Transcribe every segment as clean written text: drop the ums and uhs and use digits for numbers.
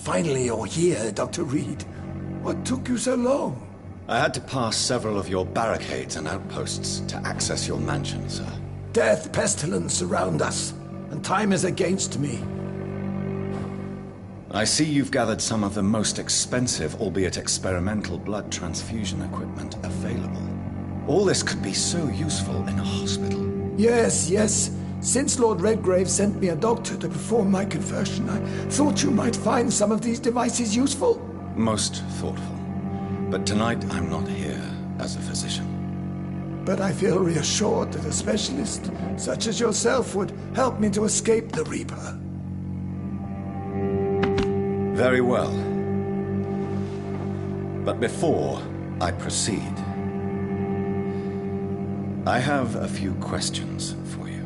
finally you're here, Dr. Reed. What took you so long? I had to pass several of your barricades and outposts to access your mansion, sir. Death, pestilence surround us, and time is against me. I see you've gathered some of the most expensive, albeit experimental, blood transfusion equipment available. All this could be so useful in a hospital. Yes, yes. Since Lord Redgrave sent me a doctor to perform my conversion, I thought you might find some of these devices useful. Most thoughtful. But tonight I'm not here as a physician. But I feel reassured that a specialist such as yourself would help me to escape the Reaper. Very well. But before I proceed, I have a few questions for you.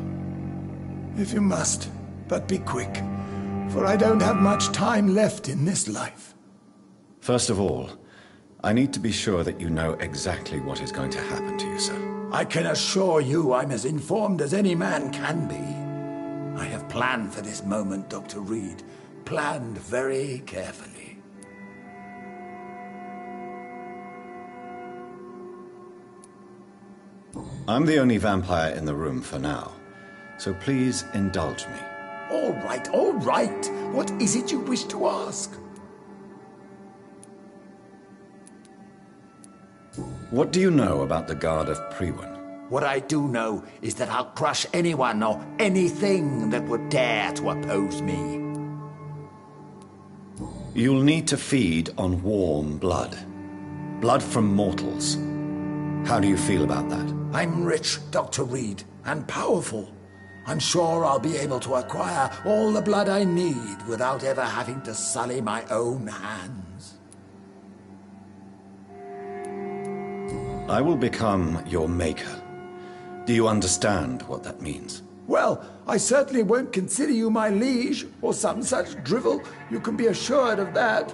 If you must, but be quick, for I don't have much time left in this life. First of all, I need to be sure that you know exactly what is going to happen to you, sir. I can assure you I'm as informed as any man can be. I have planned for this moment, Dr. Reed. Planned very carefully. I'm the only vampire in the room for now, so please indulge me. All right, all right. What is it you wish to ask? What do you know about the Guard of Priwen? What I do know is that I'll crush anyone or anything that would dare to oppose me. You'll need to feed on warm blood. Blood from mortals. How do you feel about that? I'm rich, Dr. Reed, and powerful. I'm sure I'll be able to acquire all the blood I need without ever having to sully my own hands. I will become your maker. Do you understand what that means? Well, I certainly won't consider you my liege, or some such drivel. You can be assured of that.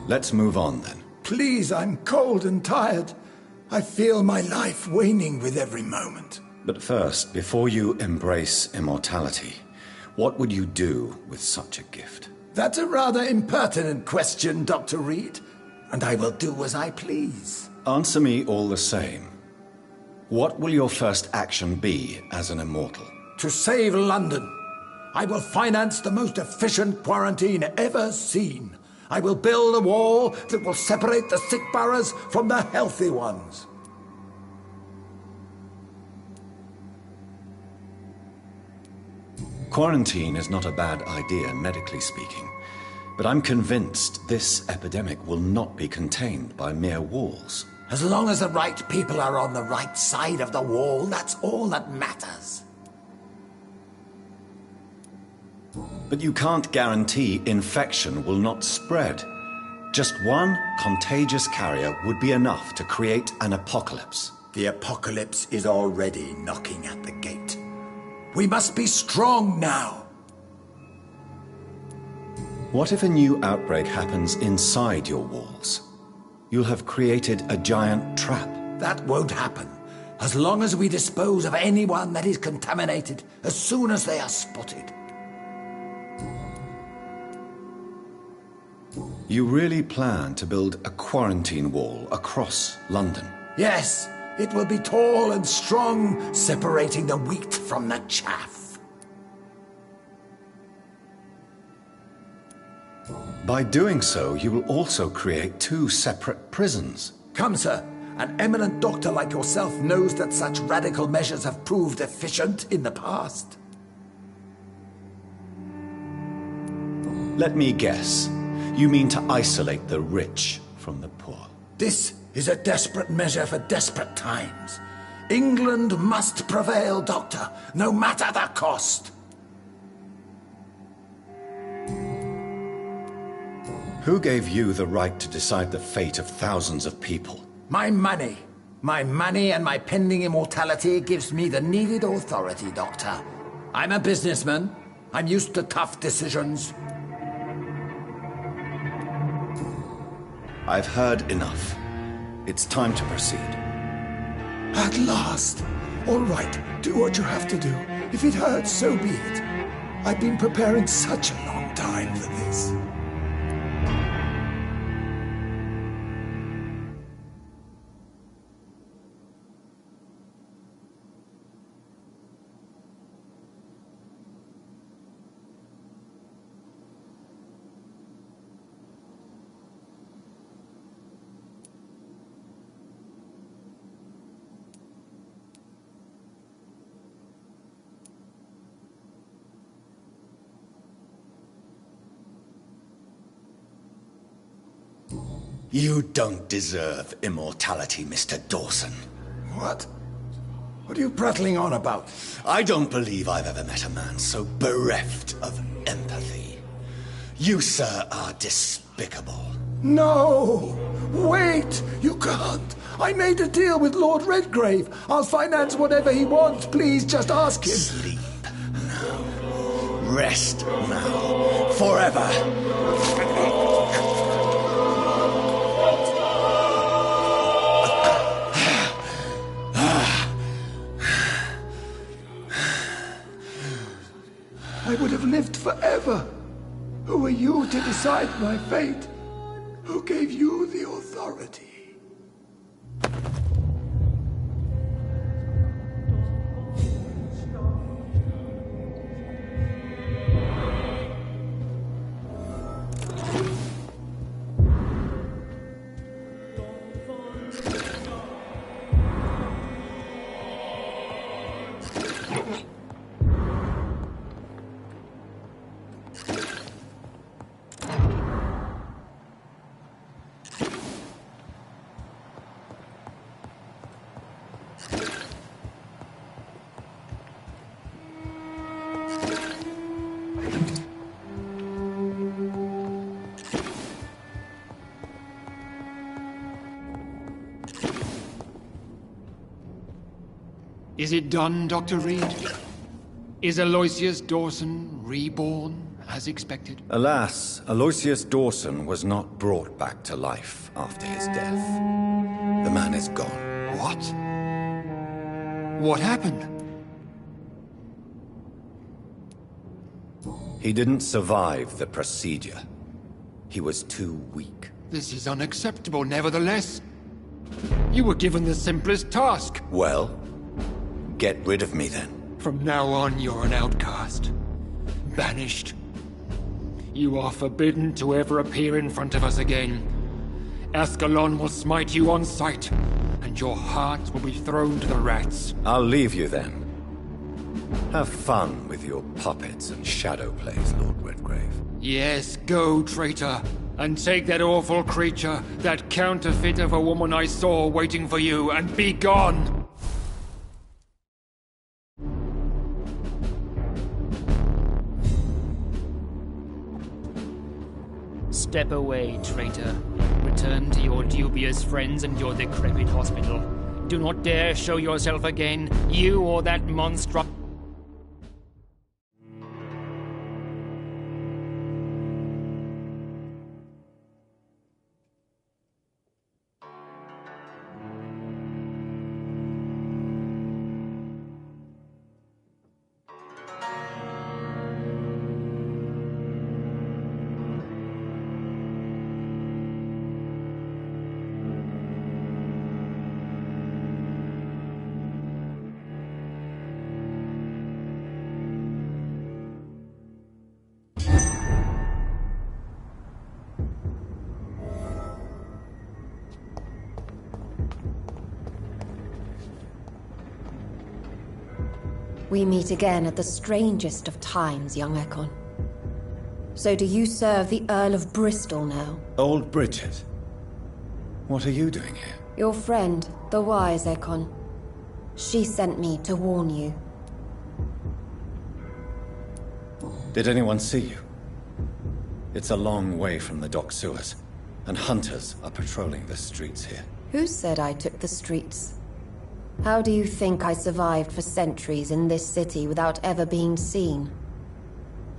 Let's move on, then. Please, I'm cold and tired. I feel my life waning with every moment. But first, before you embrace immortality, what would you do with such a gift? That's a rather impertinent question, Dr. Reed. And I will do as I please. Answer me all the same. What will your first action be as an immortal? To save London. I will finance the most efficient quarantine ever seen. I will build a wall that will separate the sick boroughs from the healthy ones. Quarantine is not a bad idea, medically speaking. But I'm convinced this epidemic will not be contained by mere walls. As long as the right people are on the right side of the wall, that's all that matters. But you can't guarantee infection will not spread. Just one contagious carrier would be enough to create an apocalypse. The apocalypse is already knocking at the gate. We must be strong now. What if a new outbreak happens inside your walls? You'll have created a giant trap. That won't happen. As long as we dispose of anyone that is contaminated as soon as they are spotted. You really plan to build a quarantine wall across London? Yes, it will be tall and strong, separating the wheat from the chaff. By doing so, you will also create two separate prisons. Come, sir. An eminent doctor like yourself knows that such radical measures have proved efficient in the past. Let me guess. You mean to isolate the rich from the poor? This is a desperate measure for desperate times. England must prevail, Doctor, no matter the cost. Who gave you the right to decide the fate of thousands of people? My money. My money and my pending immortality gives me the needed authority, Doctor. I'm a businessman. I'm used to tough decisions. I've heard enough. It's time to proceed. At last, All right, do what you have to do. If it hurts, so be it. I've been preparing such a long time for this. You don't deserve immortality, Mr. Dawson. What? What are you prattling on about? I don't believe I've ever met a man so bereft of empathy. You, sir, are despicable. No! Wait! You can't! I made a deal with Lord Redgrave. I'll finance whatever he wants. Please, just ask him. Sleep now. Rest now. Forever. I would have lived forever. Who are you to decide my fate? Who gave you the authority? Is it done, Dr. Reed? Is Aloysius Dawson reborn, as expected? Alas, Aloysius Dawson was not brought back to life after his death. The man is gone. What? What happened? He didn't survive the procedure. He was too weak. This is unacceptable, nevertheless. You were given the simplest task. Well, get rid of me then. From now on, you're an outcast. Banished. You are forbidden to ever appear in front of us again. Ascalon will smite you on sight, and your heart will be thrown to the rats. I'll leave you then. Have fun with your puppets and shadow plays, Lord Redgrave. Yes, go, traitor, and take that awful creature, that counterfeit of a woman I saw waiting for you, and be gone! Step away, traitor. Return to your dubious friends and your decrepit hospital. Do not dare show yourself again, you or that monstrous... We meet again at the strangest of times, young Ekon. So do you serve the Earl of Bristol now? Old Bridget, what are you doing here? Your friend, the wise Ekon. She sent me to warn you. Did anyone see you? It's a long way from the dock sewers, and hunters are patrolling the streets here. Who said I took the streets? How do you think I survived for centuries in this city without ever being seen?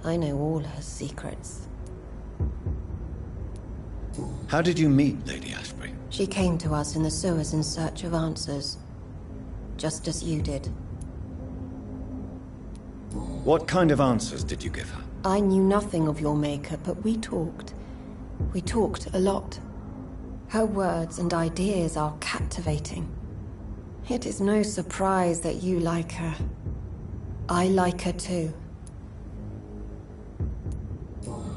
I know all her secrets. How did you meet Lady Ashbury? She came to us in the sewers in search of answers. just as you did. What kind of answers did you give her? I knew nothing of your maker, but we talked. We talked a lot. Her words and ideas are captivating. It is no surprise that you like her. I like her too.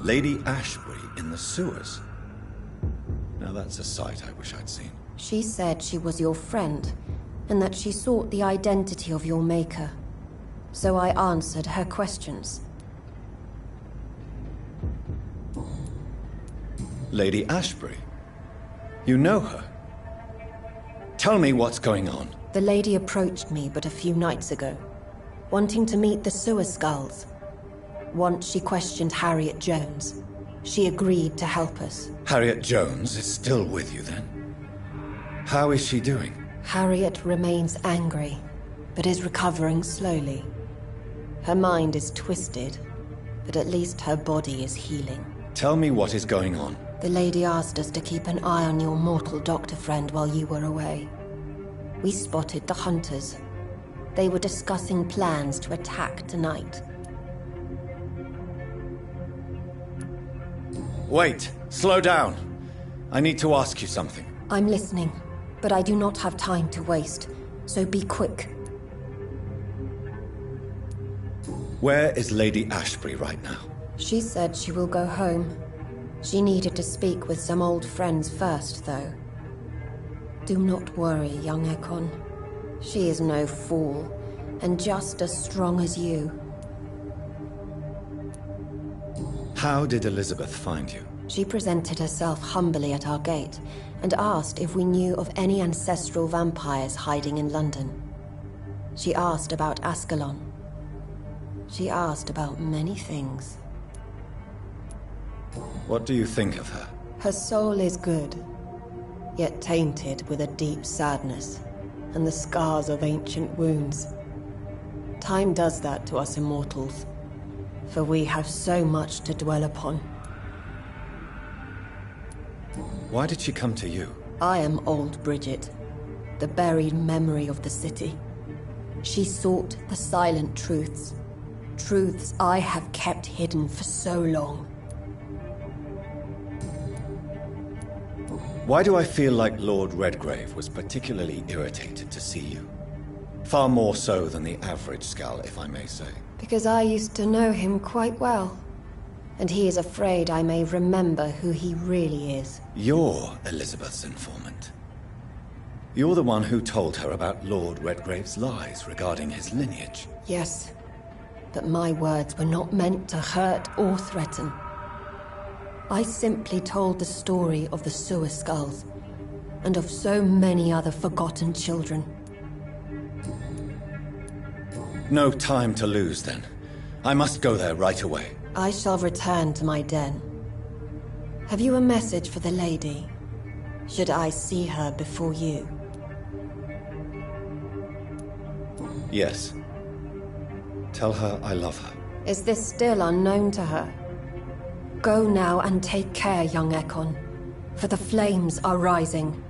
Lady Ashbury in the sewers? Now that's a sight I wish I'd seen. She said she was your friend, and that she sought the identity of your maker. So I answered her questions. Lady Ashbury? You know her? Tell me what's going on. The lady approached me but a few nights ago, wanting to meet the sewer skulls. Once she questioned Harriet Jones. She agreed to help us. Harriet Jones is still with you then? How is she doing? Harriet remains angry, but is recovering slowly. Her mind is twisted, but at least her body is healing. Tell me what is going on. The lady asked us to keep an eye on your mortal doctor friend while you were away. We spotted the hunters. They were discussing plans to attack tonight. Wait! Slow down! I need to ask you something. I'm listening, but I do not have time to waste, so be quick. Where is Lady Ashbury right now? She said she will go home. She needed to speak with some old friends first, though. Do not worry, young Ekon. She is no fool, and just as strong as you. How did Elizabeth find you? She presented herself humbly at our gate, and asked if we knew of any ancestral vampires hiding in London. She asked about Ascalon. She asked about many things. What do you think of her? Her soul is good, yet tainted with a deep sadness, and the scars of ancient wounds. Time does that to us immortals, for we have so much to dwell upon. Why did she come to you? I am old Bridget, the buried memory of the city. She sought the silent truths, truths I have kept hidden for so long. Why do I feel like Lord Redgrave was particularly irritated to see you? Far more so than the average Skull, if I may say. Because I used to know him quite well, and he is afraid I may remember who he really is. You're Elizabeth's informant. You're the one who told her about Lord Redgrave's lies regarding his lineage. Yes, but my words were not meant to hurt or threaten. I simply told the story of the sewer skulls, and of so many other forgotten children. No time to lose, then. I must go there right away. I shall return to my den. Have you a message for the lady? Should I see her before you? Yes. Tell her I love her. Is this still unknown to her? Go now and take care, young Ekon, for the flames are rising.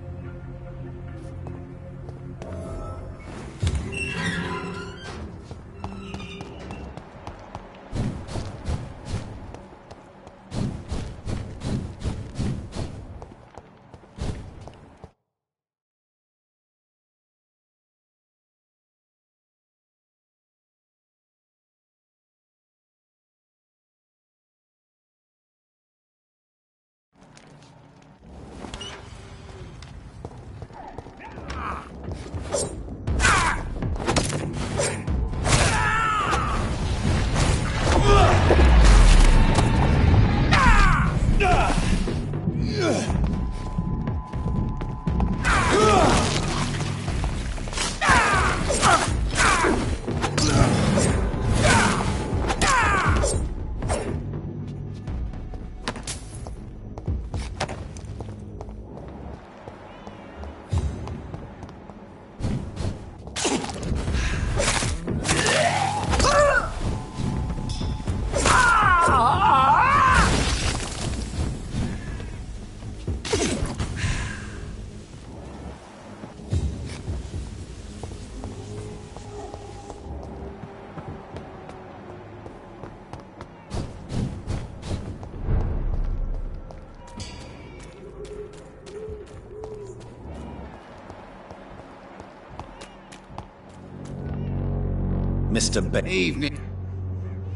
Mr. Bates. Evening.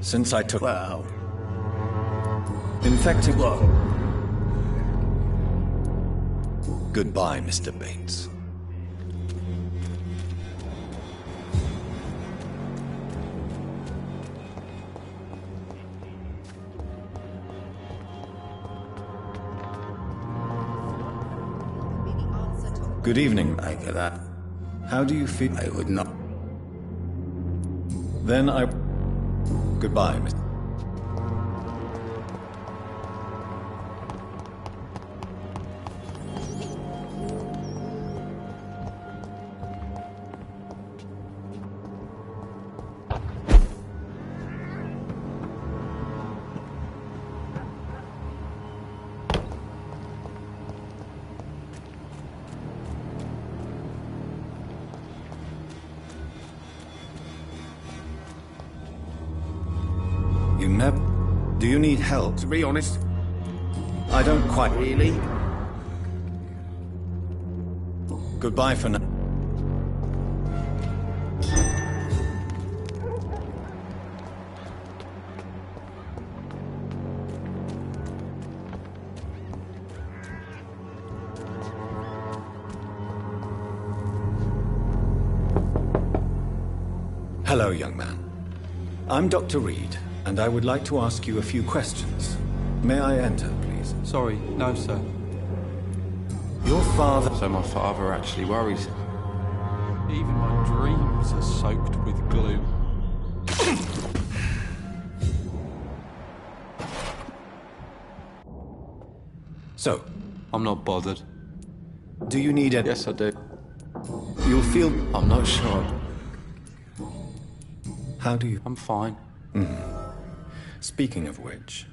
Since I took... Well... Infected... What? Goodbye, Mr. Bates. Good evening. I get that. How do you feel? I would not... Then I... Goodbye, Mr. You never... Do you need help? To be honest, I don't quite... really? Goodbye for now. Hello, young man. I'm Dr. Reed, and I would like to ask you a few questions. May I enter, please? Sorry, no, sir. Your father... So my father actually worries. Even my dreams are soaked with glue. So, I'm not bothered. do you need it? Yes, I do. You'll feel... I'm not sure. How do you... I'm fine. Speaking of which,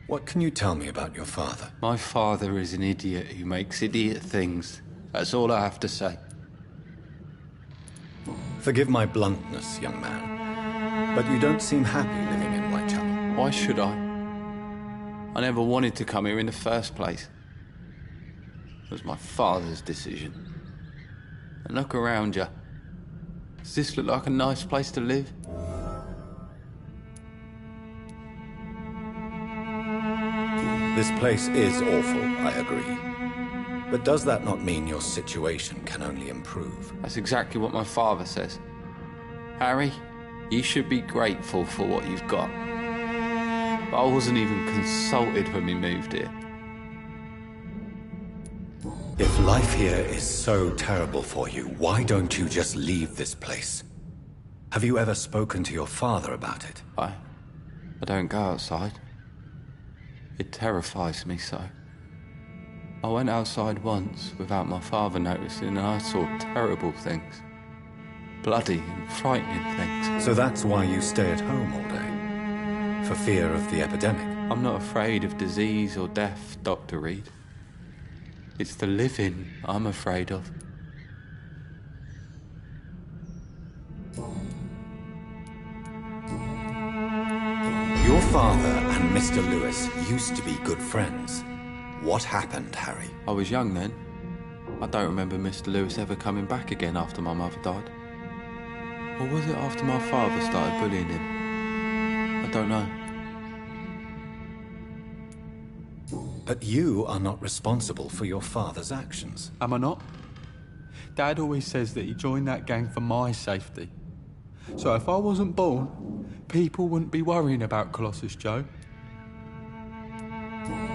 what can you tell me about your father? My father is an idiot who makes idiot things. That's all I have to say. Forgive my bluntness, young man, but you don't seem happy living in Whitechapel. Why should I? I never wanted to come here in the first place. It was my father's decision. And look around you. Does this look like a nice place to live? This place is awful, I agree. But does that not mean your situation can only improve? That's exactly what my father says. Harry, you should be grateful for what you've got. But I wasn't even consulted when we moved here. If life here is so terrible for you, why don't you just leave this place? Have you ever spoken to your father about it? I don't go outside. It terrifies me so. I went outside once without my father noticing and I saw terrible things. Bloody and frightening things. So that's why you stay at home all day? For fear of the epidemic? I'm not afraid of disease or death, Dr. Reed. It's the living I'm afraid of. Your father and Mr. Lewis used to be good friends. What happened, Harry? I was young then. I don't remember Mr. Lewis ever coming back again after my mother died. Or was it after my father started bullying him? I don't know. But you are not responsible for your father's actions. Am I not? Dad always says that he joined that gang for my safety. So if I wasn't born, people wouldn't be worrying about Colossus Joe.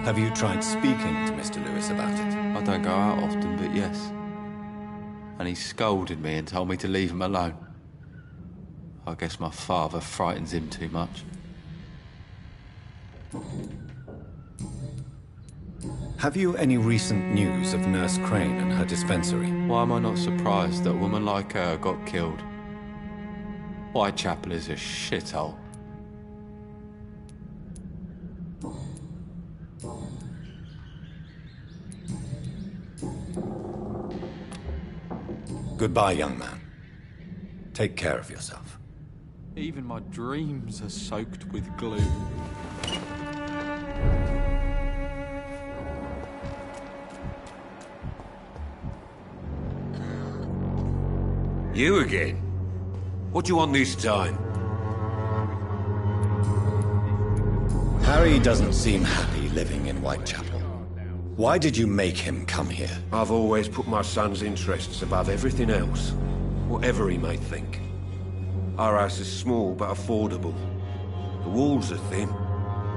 Have you tried speaking to Mr. Lewis about it? I don't go out often, but yes. And he scolded me and told me to leave him alone. I guess my father frightens him too much. Have you any recent news of Nurse Crane and her dispensary? Why am I not surprised that a woman like her got killed? Whitechapel is a shithole. Goodbye, young man. Take care of yourself. Even my dreams are soaked with glue. You again? What do you want this time? Harry doesn't seem happy living in Whitechapel. Why did you make him come here? I've always put my son's interests above everything else, whatever he may think. Our house is small but affordable. The walls are thin,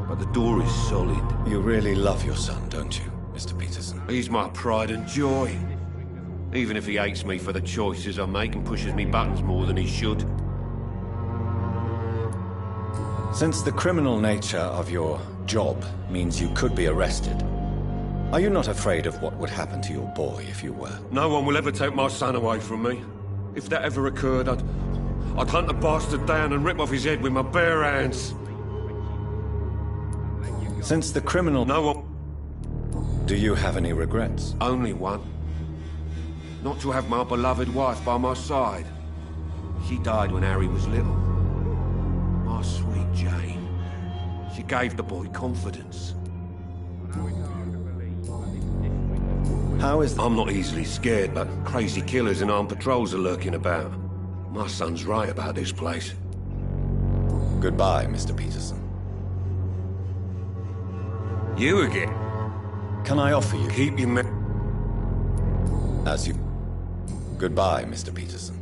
but the door is solid. You really love your son, don't you, Mr. Peterson? He's my pride and joy. Even if he hates me for the choices I make and pushes me buttons more than he should. Since the criminal nature of your job means you could be arrested, are you not afraid of what would happen to your boy if you were? No one will ever take my son away from me. If that ever occurred, I'd hunt the bastard down and rip off his head with my bare hands. Since the criminal... No one... Do you have any regrets? Only one. Not to have my beloved wife by my side. She died when Harry was little. My sweet Jane. She gave the boy confidence. How is that? I'm not easily scared, but crazy killers and armed patrols are lurking about. My son's right about this place. Goodbye, Mr. Peterson. You again? Can I offer you... Keep your As you... Goodbye, Mr. Peterson.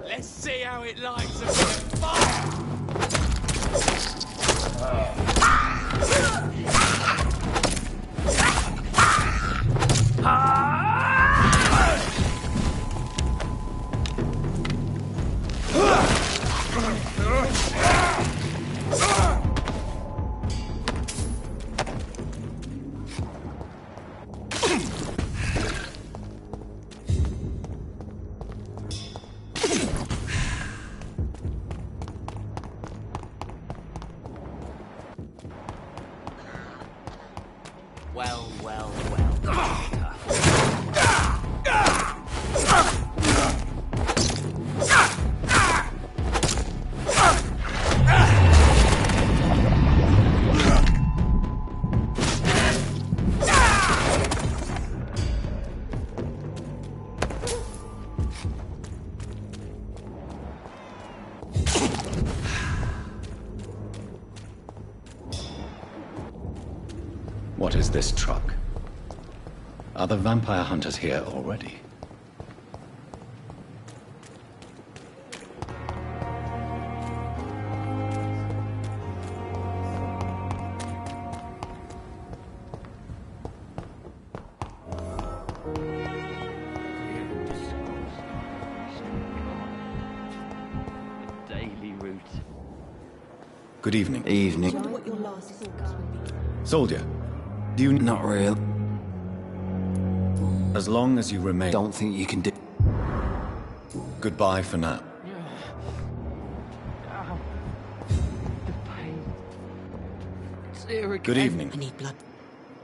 Let's see how it lights a bit of fire! Well, well, well. What is this truck? Are the vampire hunters here already? Daily route. Good evening. Evening. What your last thoughts would be. Soldier, do you... Not real. As long as you remain... Don't think you can do... Goodbye for now. Good evening. I need blood.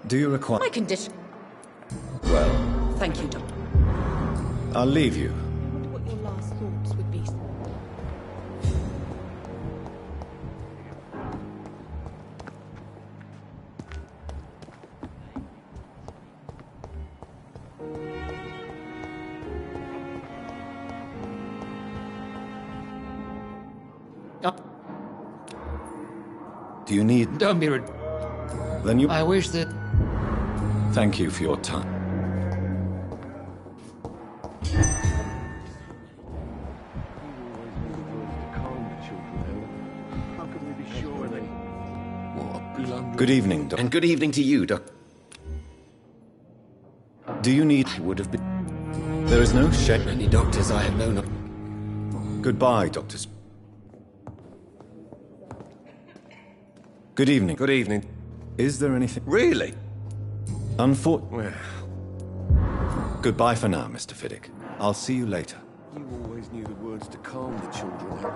Do you require... My condition. Well, Thank you, Doctor. I'll leave you. What your last thoughts would be. Do you need... Don't be Then you... I wish that... Thank you for your time. Good evening, Doc. And good evening to you, Doc. Do you need... I would have been... There is no shame. Many doctors I have known of... Goodbye, doctors. Good evening. Good evening. Is there anything... Really? Well... Goodbye for now, Mr. Fiddick. I'll see you later. You always knew the words to calm the children, Harry.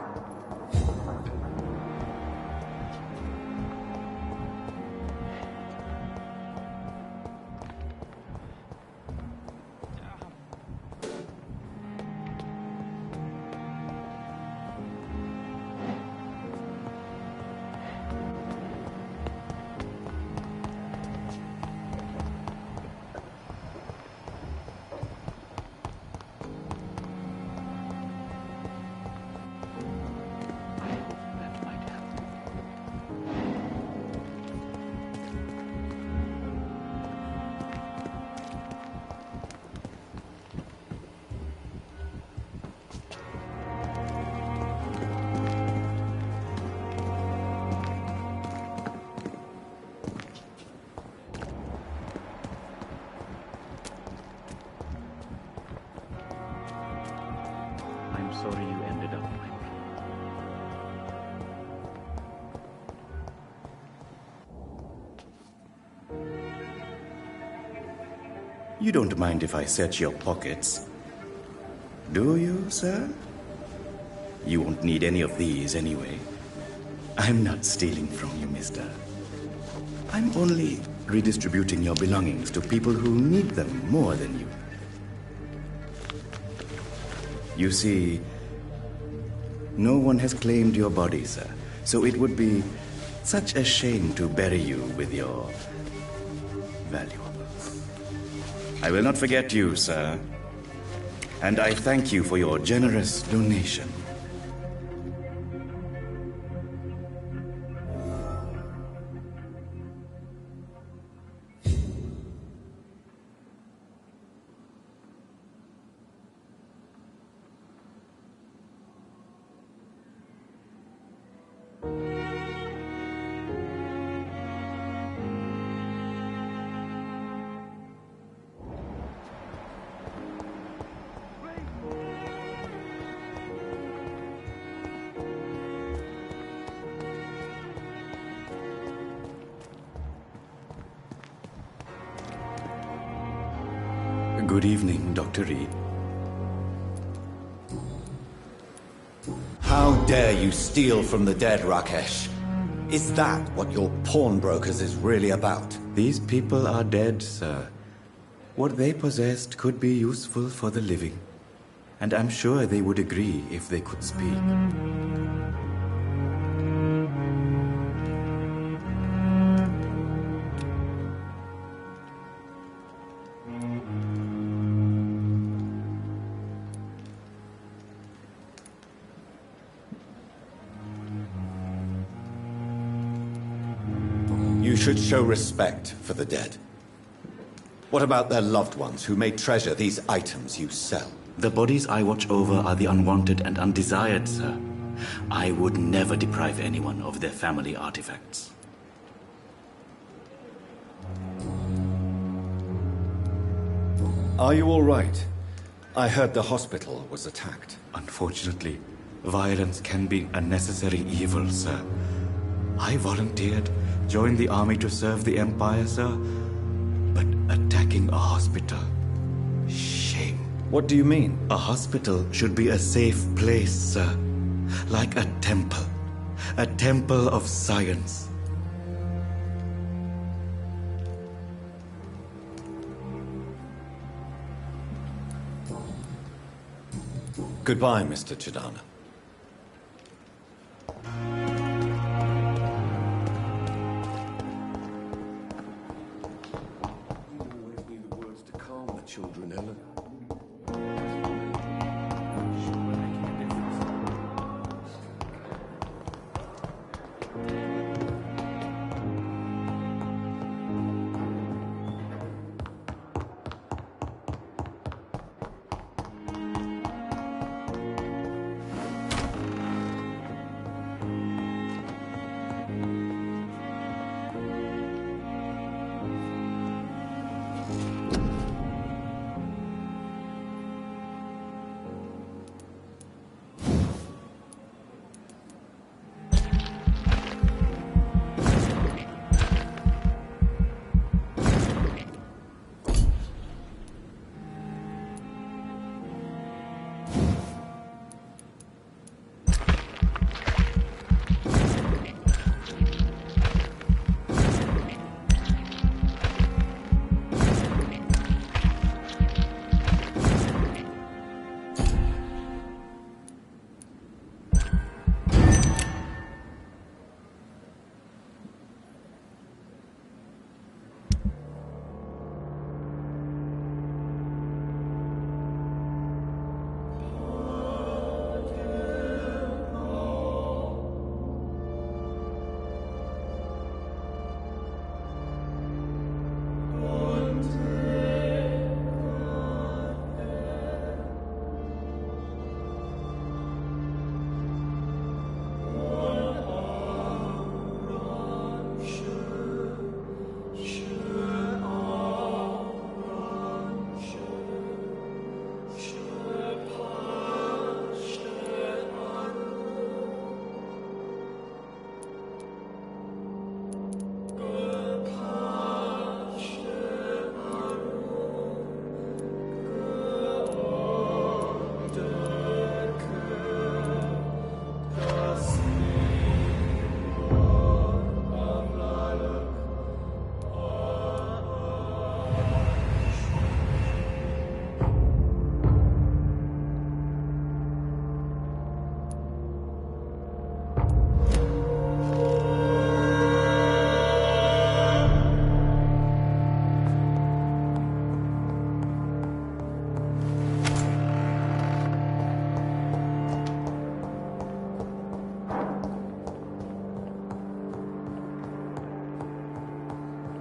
I'm sorry you ended up like that. You don't mind if I search your pockets, do you, sir? You won't need any of these anyway. I'm not stealing from you, mister. I'm only redistributing your belongings to people who need them more than you. You see, no one has claimed your body, sir, so it would be such a shame to bury you with your valuables. I will not forget you, sir, and I thank you for your generous donation. Good evening, Dr. Reed. How dare you steal from the dead, Rakesh? Is that what your pawnbrokers is really about? These people are dead, sir. What they possessed could be useful for the living. And I'm sure they would agree if they could speak. You should show respect for the dead. What about their loved ones who may treasure these items you sell? The bodies I watch over are the unwanted and undesired, sir. I would never deprive anyone of their family artifacts. Are you all right? I heard the hospital was attacked. Unfortunately, violence can be a necessary evil, sir. I volunteered, joined the army to serve the Empire, sir. But attacking a hospital... shame. What do you mean? A hospital should be a safe place, sir. Like a temple. A temple of science. Goodbye, Mr. Chidana. Always need the words to calm the children, Ellen.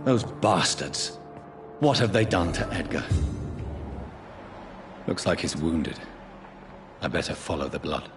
Those bastards. What have they done to Edgar? Looks like he's wounded. I better follow the blood.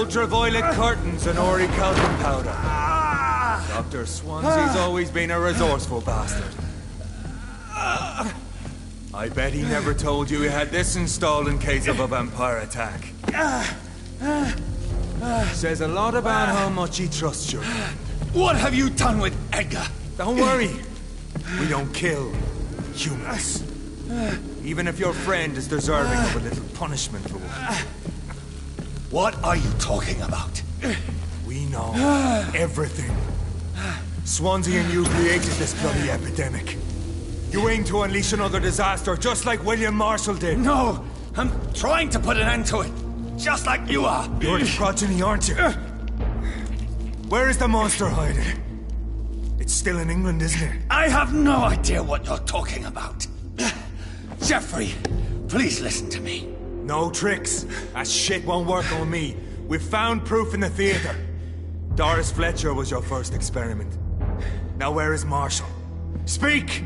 Ultraviolet curtains and Ori Calvin powder. Dr. Swansea's always been a resourceful bastard. I bet he never told you he had this installed in case of a vampire attack. Says a lot about how much he trusts you. What have you done with Edgar? Don't worry. We don't kill humans. Even if your friend is deserving of a little punishment for one. What are you talking about? We know everything. Swansea and you created this bloody epidemic. You aim to unleash another disaster just like William Marshall did. No! I'm trying to put an end to it. Just like you are. You're the progeny, aren't you? Where is the monster hiding? It's still in England, isn't it? I have no idea what you're talking about. Jeffrey, please listen to me. No tricks. That shit won't work on me. We've found proof in the theater. Doris Fletcher was your first experiment. Now where is Marshall? Speak!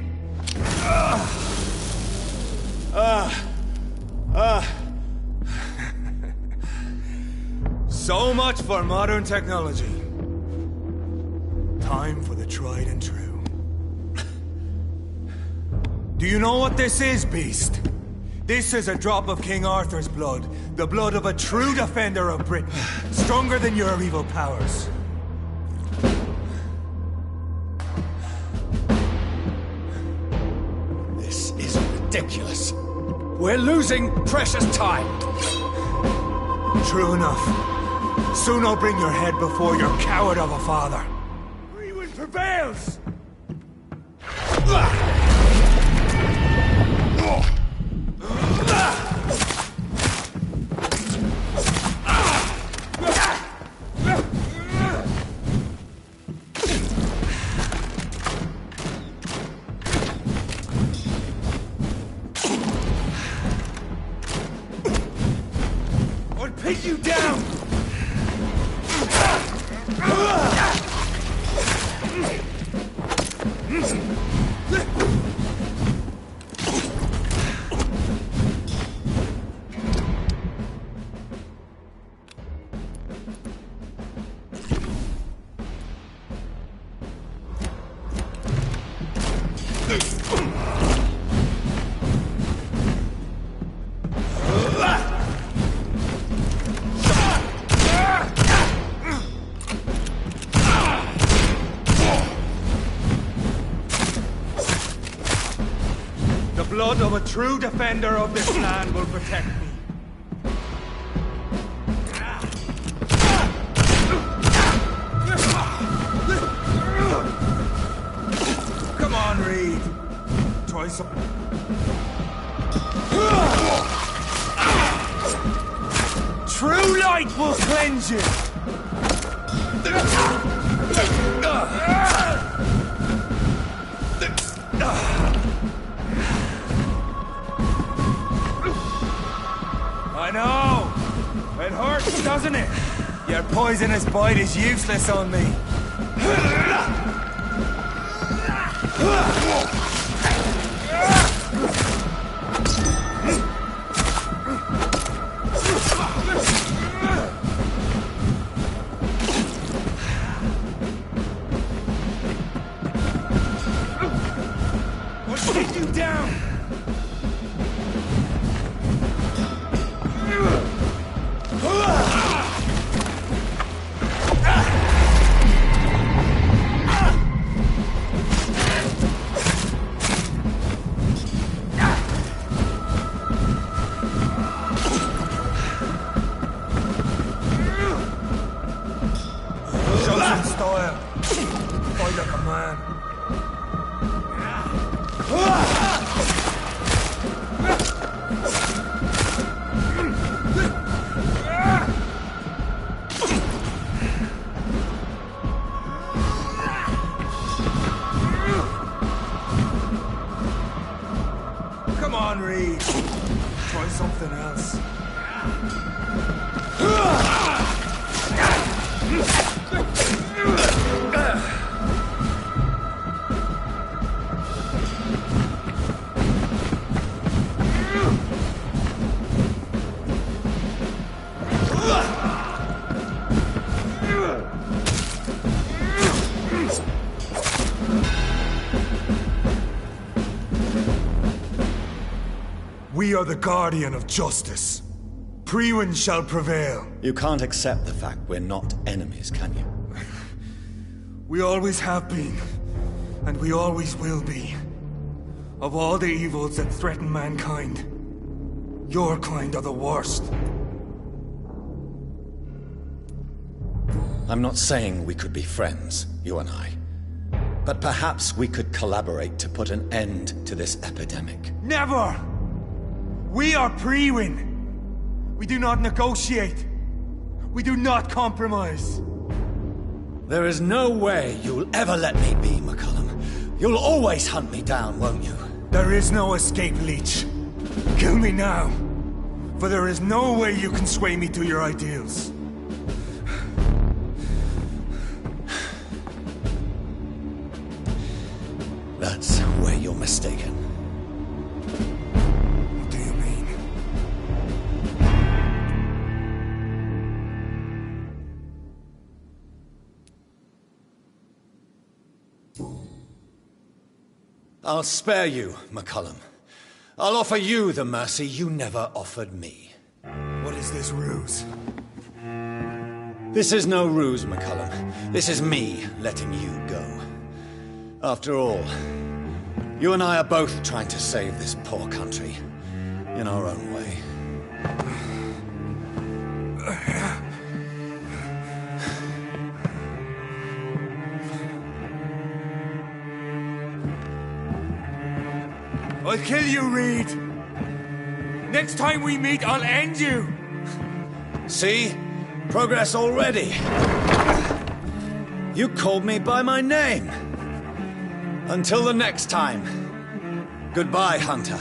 So much for modern technology. Time for the tried and true. Do you know what this is, Beast? This is a drop of King Arthur's blood. The blood of a true defender of Britain. Stronger than your evil powers. This is ridiculous. We're losing precious time. True enough. Soon I'll bring your head before your coward of a father. Rewind prevails! I'll pin you down! The blood of a true defender of this land will protect me. Come on, Reed. Try some... True light will cleanse you! I know! It hurts, doesn't it? Your poisonous bite is useless on me. I'll take you down! Show some style. Fight like a man. Come on, Reed. Try something else. we are the guardian of justice. Priwen shall prevail. You can't accept the fact we're not enemies, can you? We always have been, and we always will be. Of all the evils that threaten mankind, your kind are the worst. I'm not saying we could be friends, you and I. But perhaps we could collaborate to put an end to this epidemic. Never! We are Priwen. We do not negotiate. We do not compromise. There is no way you'll ever let me be, McCullum. You'll always hunt me down, won't you? There is no escape, Leech. Kill me now. For there is no way you can sway me to your ideals. That's where you're mistaken. What do you mean? I'll spare you, McCullum. I'll offer you the mercy you never offered me. What is this ruse? This is no ruse, McCullum. This is me letting you go. After all, you and I are both trying to save this poor country in our own way. I'll kill you, Reed. Next time we meet, I'll end you. See? Progress already. You called me by my name. Until the next time. Goodbye, Hunter.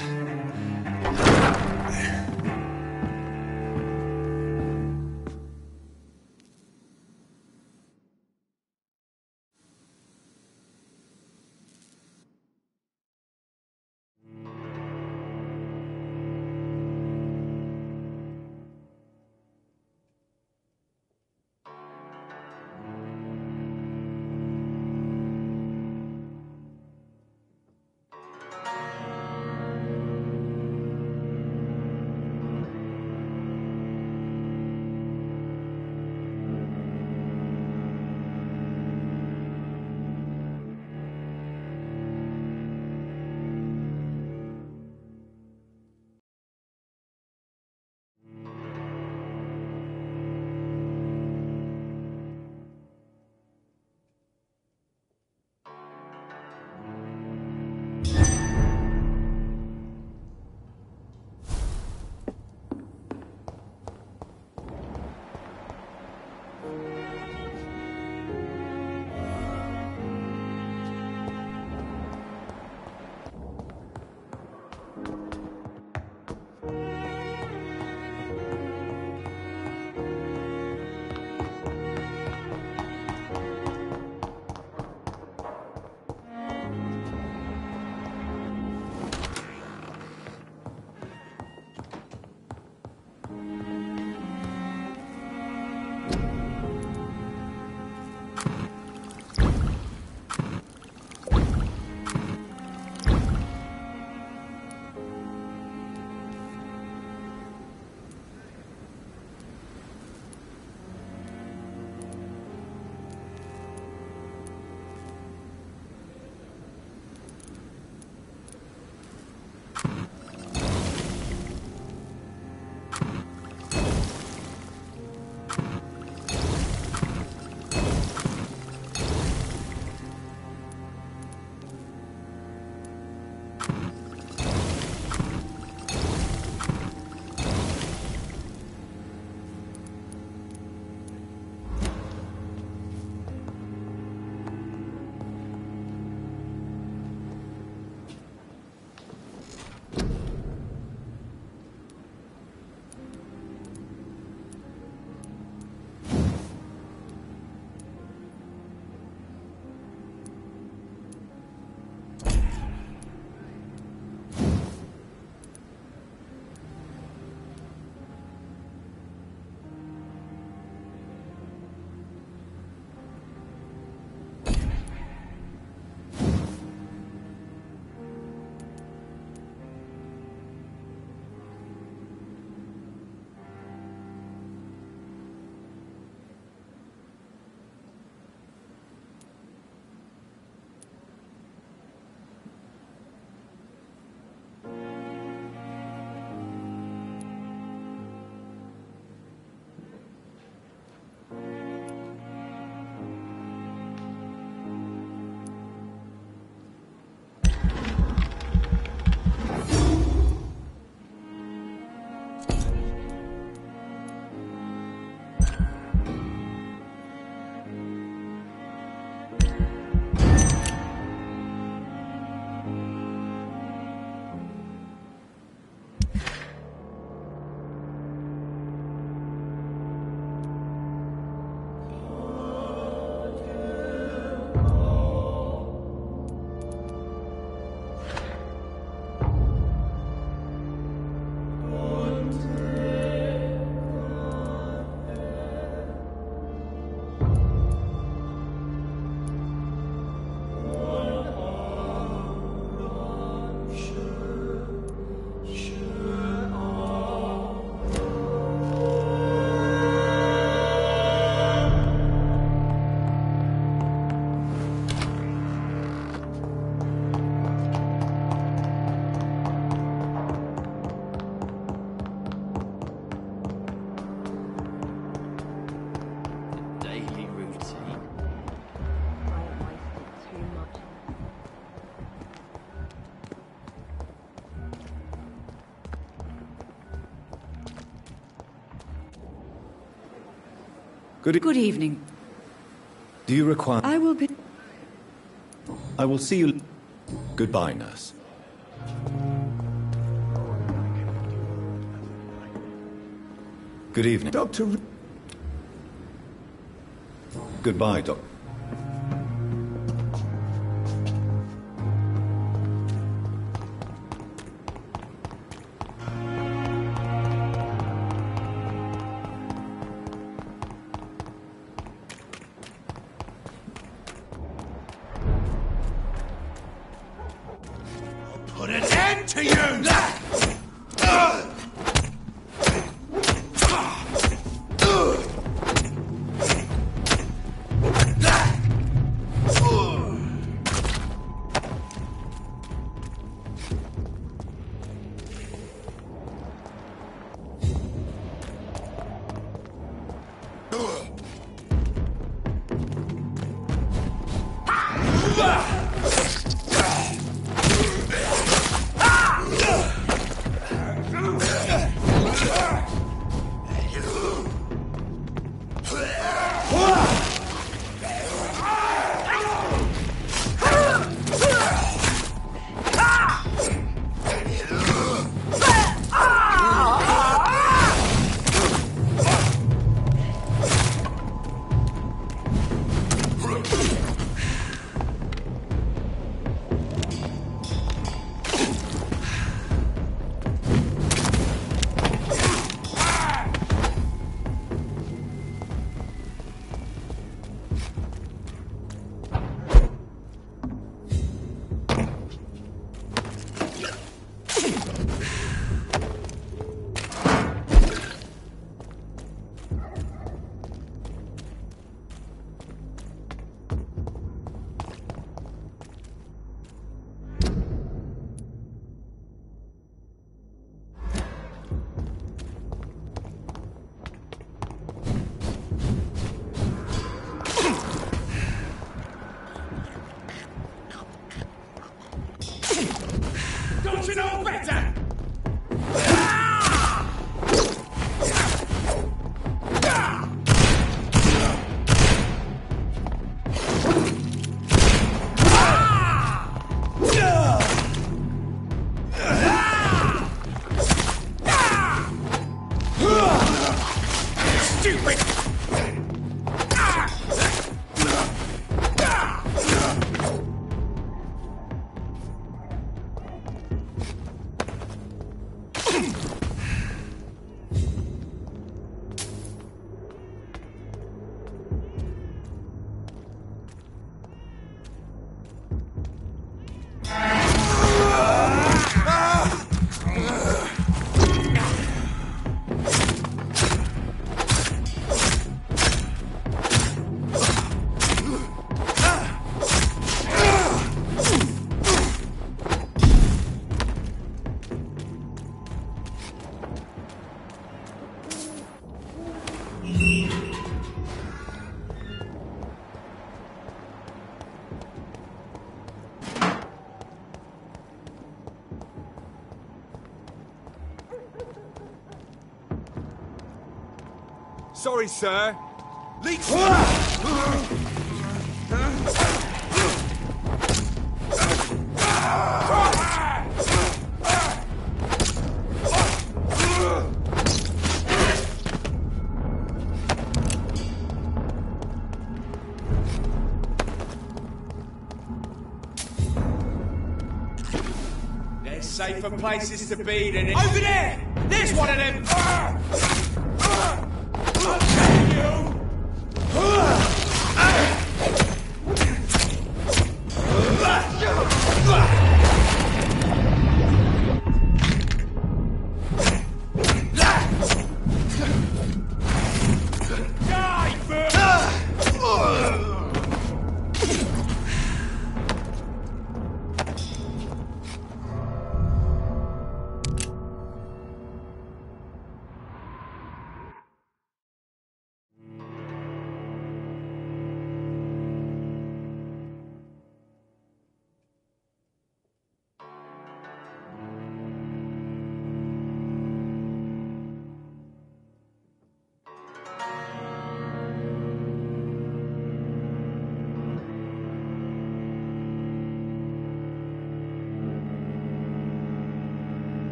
Good evening. Do you require... I will be... I will see you... Goodbye, nurse. Good evening. Doctor... Goodbye, Doctor. Put an end to you! Don't you know better? Stupid! Sorry, sir. Leech! There's safer places to be than it. Over there! There's one of them! I'll tell you!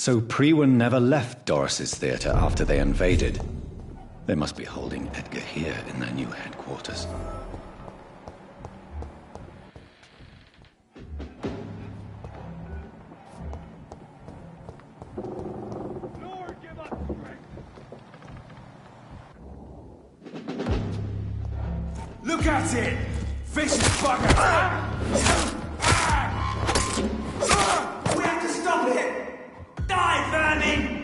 So Priwen never left Doris's theater after they invaded. They must be holding Edgar here in their new headquarters. Look at it! Vicious bugger! We have to stop it! Die, vermin!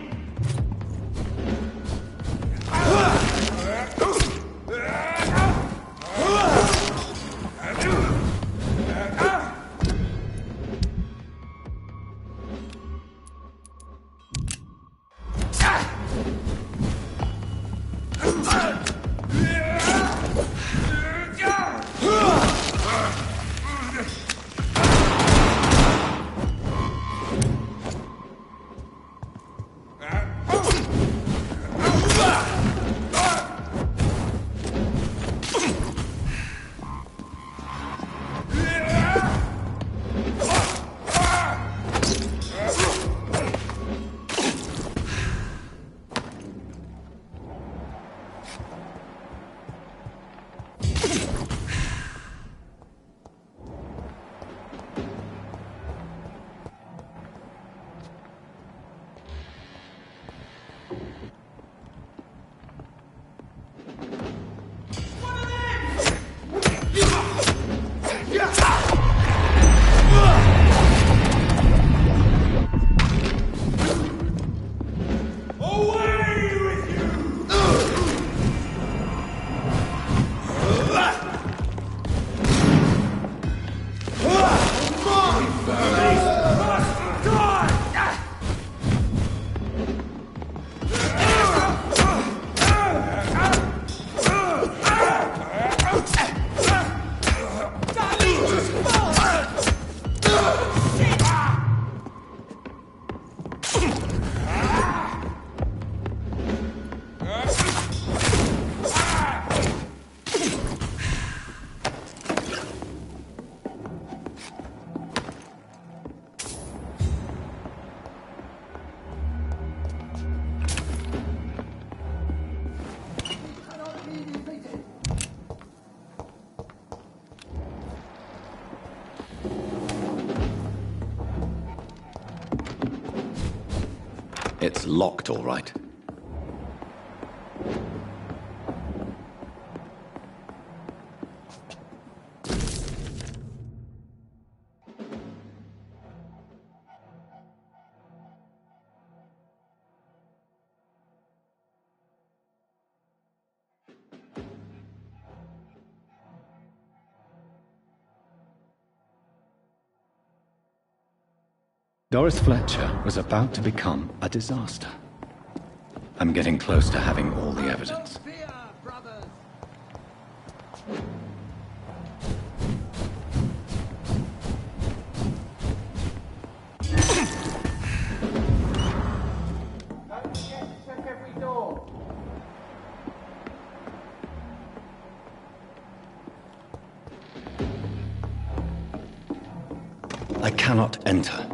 It's locked, all right. Doris Fletcher was about to become a disaster. I'm getting close to having all the evidence. I cannot enter.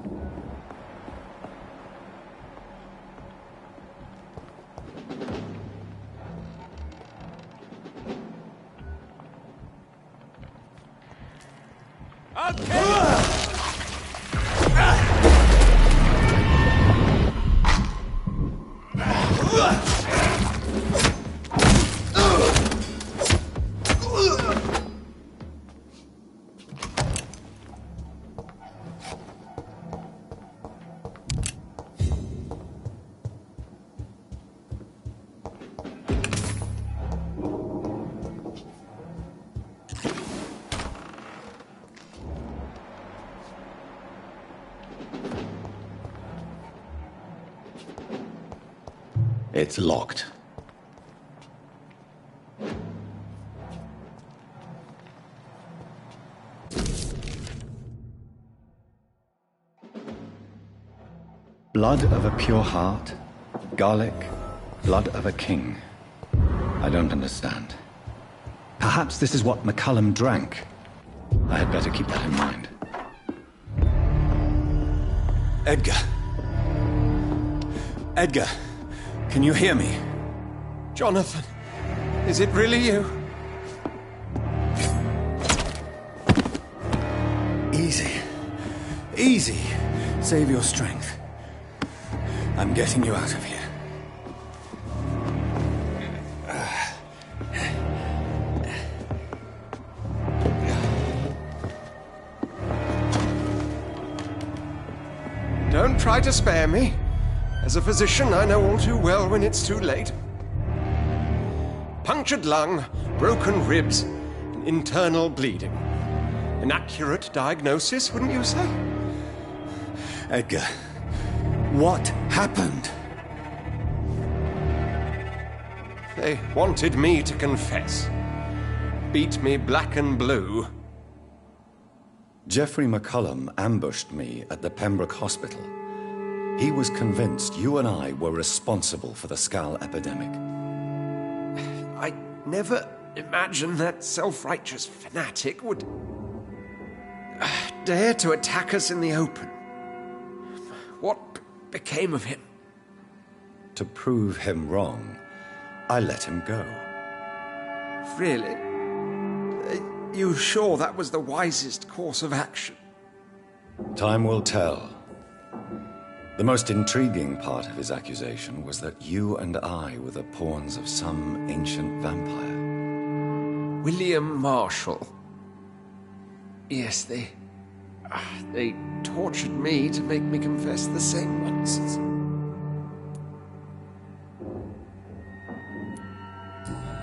It's locked. Blood of a pure heart, garlic, blood of a king. I don't understand. Perhaps this is what McCullum drank. I had better keep that in mind. Edgar. Edgar, can you hear me? Jonathan, is it really you? Easy. Easy. Save your strength. I'm getting you out of here. Don't try to spare me. As a physician, I know all too well when it's too late. Punctured lung, broken ribs, and internal bleeding. An accurate diagnosis, wouldn't you say? Edgar, what happened? They wanted me to confess. Beat me black and blue. Jeffrey McCullum ambushed me at the Pembroke Hospital. He was convinced you and I were responsible for the Skal epidemic. I never imagined that self-righteous fanatic would dare to attack us in the open. What became of him? To prove him wrong, I let him go. Really? Are you sure that was the wisest course of action? Time will tell. The most intriguing part of his accusation was that you and I were the pawns of some ancient vampire. William Marshall. Yes, they tortured me to make me confess the same nonsense.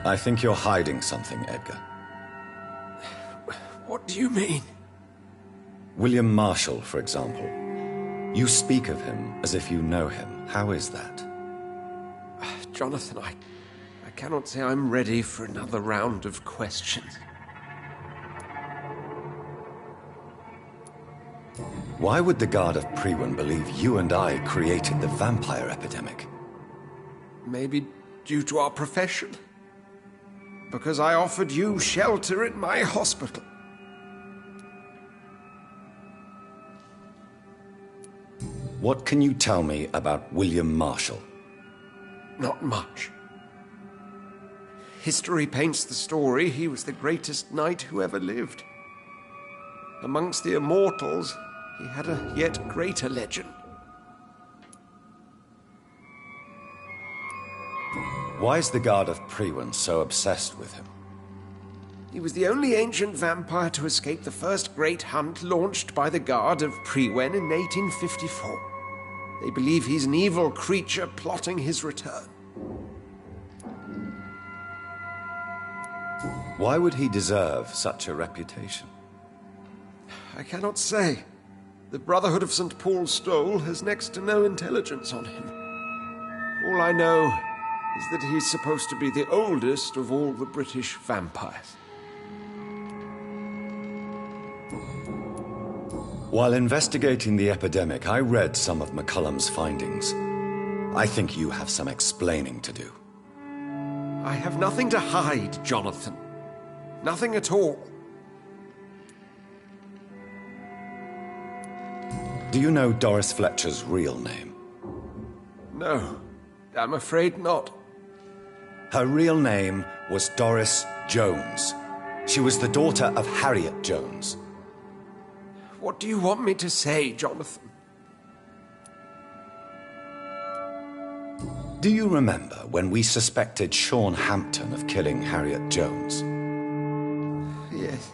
I think you're hiding something, Edgar. What do you mean? William Marshall, for example. You speak of him as if you know him. How is that? Jonathan, I cannot say I'm ready for another round of questions. Why would the Guard of Priwen believe you and I created the vampire epidemic? Maybe due to our profession. Because I offered you shelter in my hospital. What can you tell me about William Marshall? Not much. History paints the story he was the greatest knight who ever lived. Amongst the immortals, he had a yet greater legend. Why is the Guard of Priwen so obsessed with him? He was the only ancient vampire to escape the first great hunt launched by the Guard of Priwen in 1854. They believe he's an evil creature plotting his return. Why would he deserve such a reputation? I cannot say. The Brotherhood of St. Paul's Stole has next to no intelligence on him. All I know is that he's supposed to be the oldest of all the British vampires. While investigating the epidemic, I read some of McCullum's findings. I think you have some explaining to do. I have nothing to hide, Jonathan. Nothing at all. Do you know Doris Fletcher's real name? No, I'm afraid not. Her real name was Doris Jones. She was the daughter of Harriet Jones. What do you want me to say, Jonathan? Do you remember when we suspected Sean Hampton of killing Harriet Jones? Yes.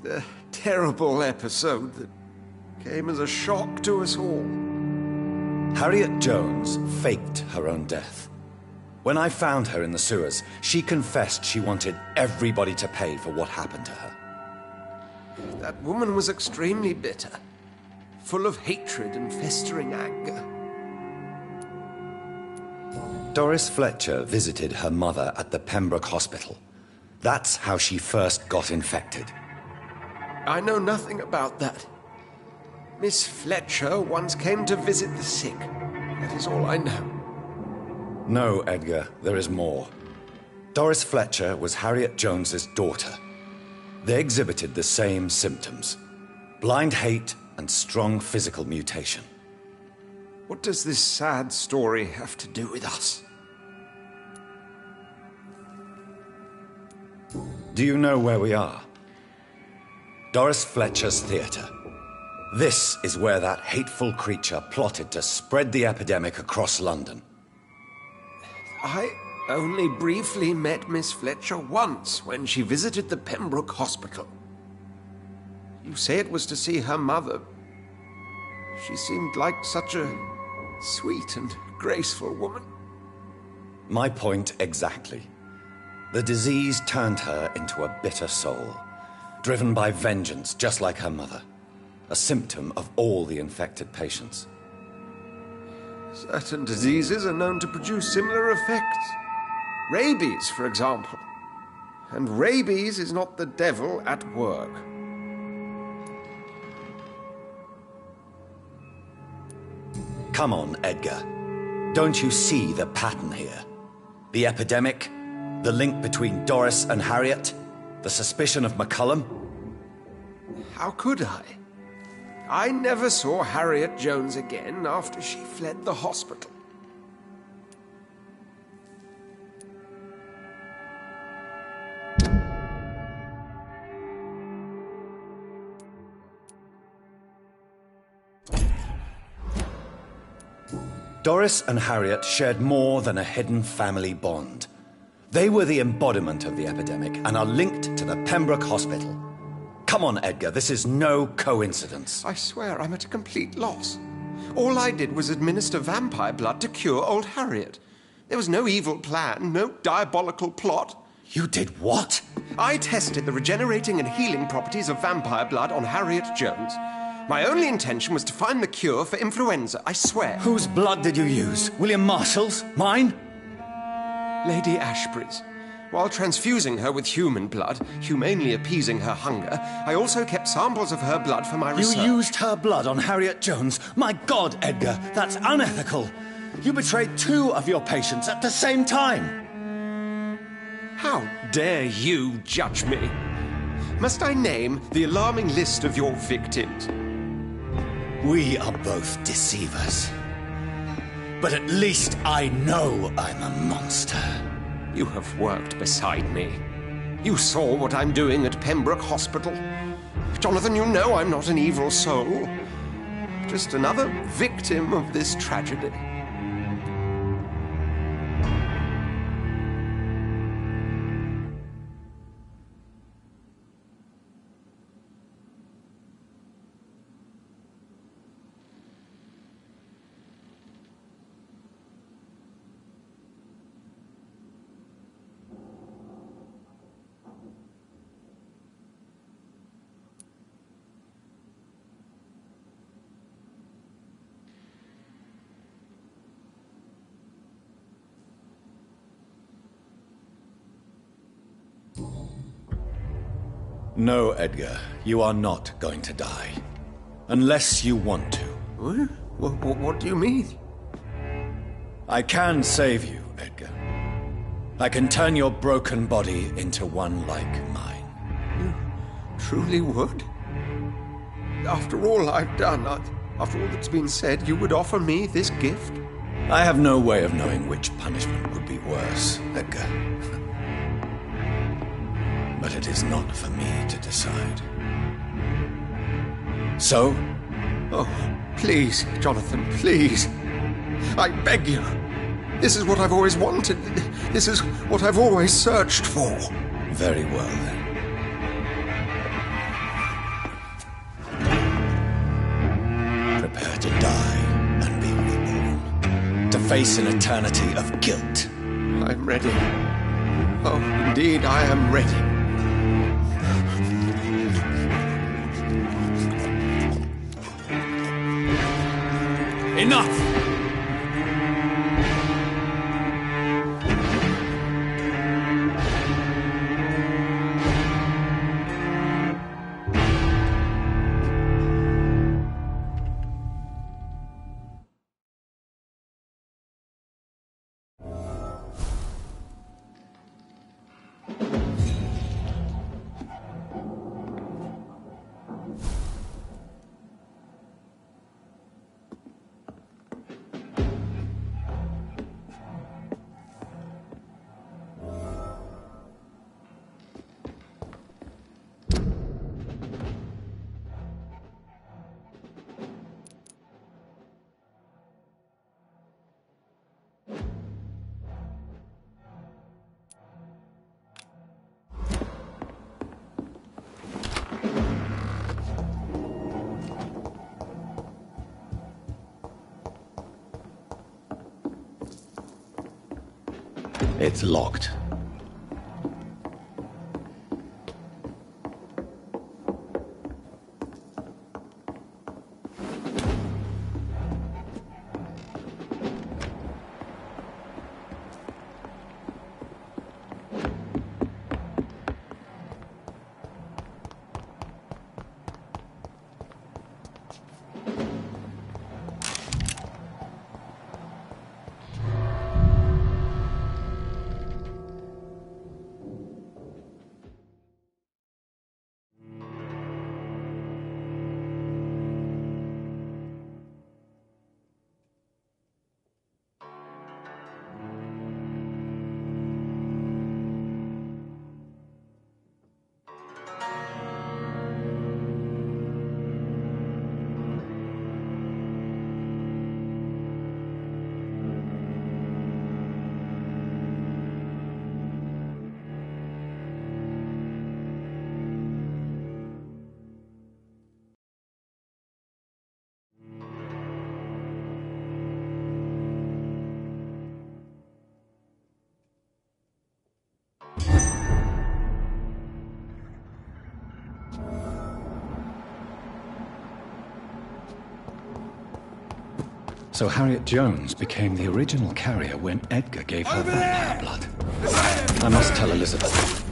The terrible episode that came as a shock to us all. Harriet Jones faked her own death. When I found her in the sewers, she confessed she wanted everybody to pay for what happened to her. That woman was extremely bitter, full of hatred and festering anger. Doris Fletcher visited her mother at the Pembroke Hospital. That's how she first got infected. I know nothing about that. Miss Fletcher once came to visit the sick. That is all I know. No, Edgar, there is more. Doris Fletcher was Harriet Jones's daughter. They exhibited the same symptoms: blind hate and strong physical mutation. What does this sad story have to do with us? Do you know where we are? Doris Fletcher's theatre. This is where that hateful creature plotted to spread the epidemic across London. I only briefly met Miss Fletcher once when she visited the Pembroke Hospital. You say it was to see her mother. She seemed like such a sweet and graceful woman. My point exactly. The disease turned her into a bitter soul, driven by vengeance just like her mother. A symptom of all the infected patients. Certain diseases are known to produce similar effects. Rabies, for example. And rabies is not the devil at work. Come on, Edgar. Don't you see the pattern here? The epidemic, the link between Doris and Harriet, the suspicion of McCullum? How could I? I never saw Harriet Jones again after she fled the hospital. Doris and Harriet shared more than a hidden family bond. They were the embodiment of the epidemic and are linked to the Pembroke Hospital. Come on, Edgar, this is no coincidence. I swear I'm at a complete loss. All I did was administer vampire blood to cure old Harriet. There was no evil plan, no diabolical plot. You did what? I tested the regenerating and healing properties of vampire blood on Harriet Jones. My only intention was to find the cure for influenza, I swear. Whose blood did you use? William Marshall's? Mine? Lady Ashbury's. While transfusing her with human blood, humanely appeasing her hunger, I also kept samples of her blood for my research. You used her blood on Harriet Jones? My God, Edgar, that's unethical. You betrayed 2 of your patients at the same time. How dare you judge me? Must I name the alarming list of your victims? We are both deceivers. But at least I know I'm a monster. You have worked beside me. You saw what I'm doing at Pembroke Hospital. Jonathan, you know I'm not an evil soul. Just another victim of this tragedy. No, Edgar, you are not going to die. Unless you want to. What do you mean? I can save you, Edgar. I can turn your broken body into one like mine. You truly would? After all I've done, after all that's been said, you would offer me this gift? I have no way of knowing which punishment would be worse, Edgar. But it is not for me to decide. So? Oh, please, Jonathan, please. I beg you. This is what I've always wanted. This is what I've always searched for. Very well, then. Prepare to die and be reborn. To face an eternity of guilt. I'm ready. Oh, indeed, I am ready. Enough! It's locked. So Harriet Jones became the original carrier when Edgar gave her vampire blood. I must tell Elizabeth.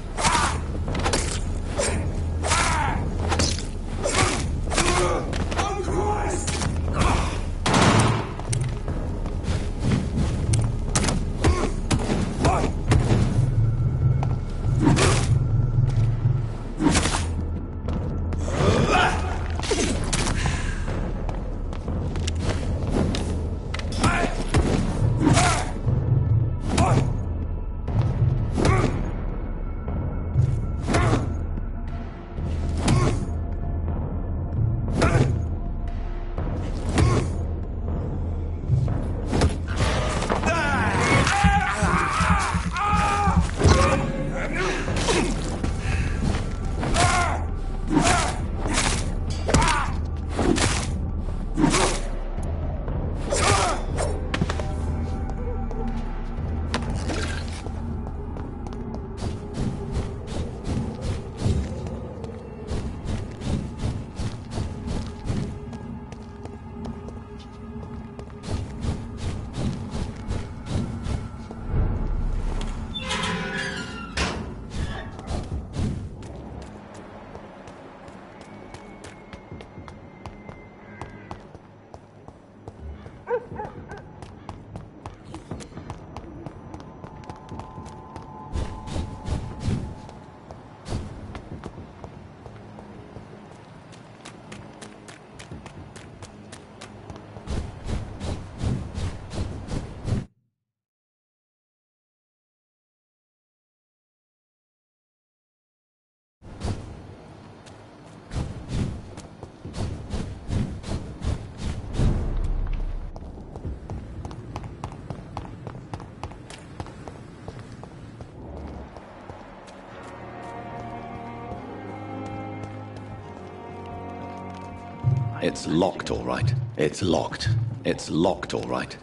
It's locked, all right. It's locked. It's locked, all right.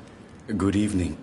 Good evening.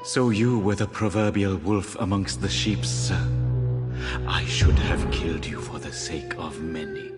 So you were the proverbial wolf amongst the sheep, sir. I should have killed you for the sake of many.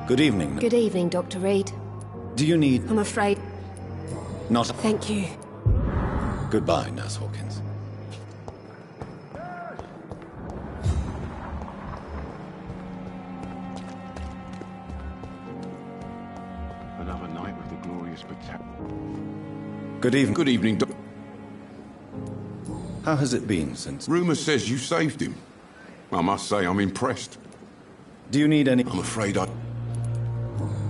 Good evening. Good evening, Dr. Reed. Do you need... I'm afraid... Not... Thank you. Goodbye, Nurse Hawkins. Another night with the glorious battalion. Good evening. Good evening, Doc. How has it been since... Rumour says you saved him. I must say, I'm impressed. Do you need any... I'm afraid I...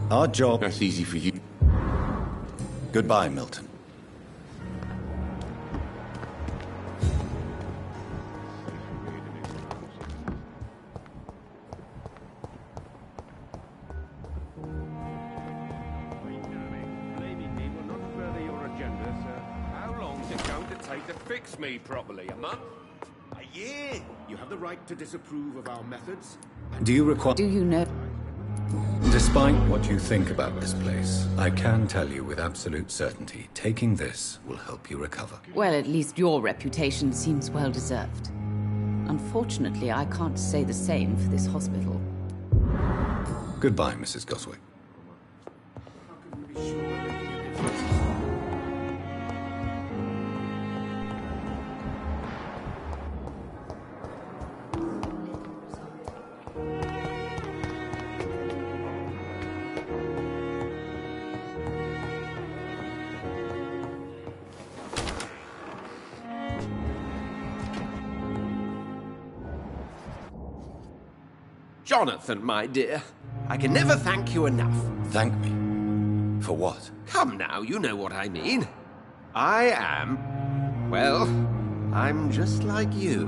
Our job... That's easy for you. Goodbye, Milton. Fix me properly, a month? A year? You have the right to disapprove of our methods. Do you require... Do you know... Despite what you think about this place, I can tell you with absolute certainty, taking this will help you recover. Well, at least your reputation seems well deserved. Unfortunately, I can't say the same for this hospital. Goodbye, Mrs. Goswick. Jonathan, my dear, I can never thank you enough. Thank me? For what? Come now, you know what I mean. I am... well, I'm just like you.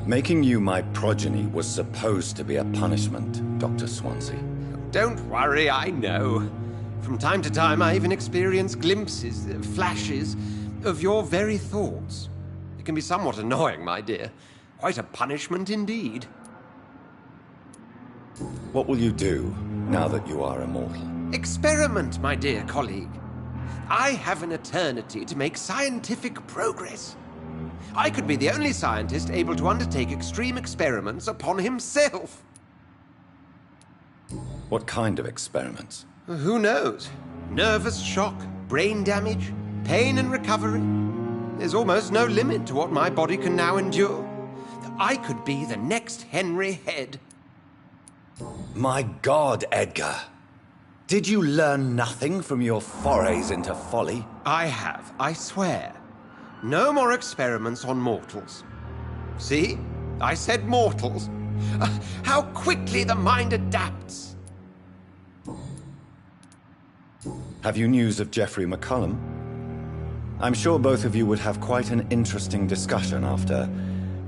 Making you my progeny was supposed to be a punishment, Dr. Swansea. Don't worry, I know. From time to time, I even experience glimpses, flashes, of your very thoughts. It can be somewhat annoying, my dear. Quite a punishment indeed. What will you do now that you are immortal? Experiment, my dear colleague. I have an eternity to make scientific progress. I could be the only scientist able to undertake extreme experiments upon himself. What kind of experiments? Who knows? Nervous shock, brain damage, pain and recovery. There's almost no limit to what my body can now endure. I could be the next Henry Head. My God, Edgar. Did you learn nothing from your forays into folly? I have, I swear. No more experiments on mortals. See? I said mortals. How quickly the mind adapts. Have you news of Geoffrey McCullum? I'm sure both of you would have quite an interesting discussion after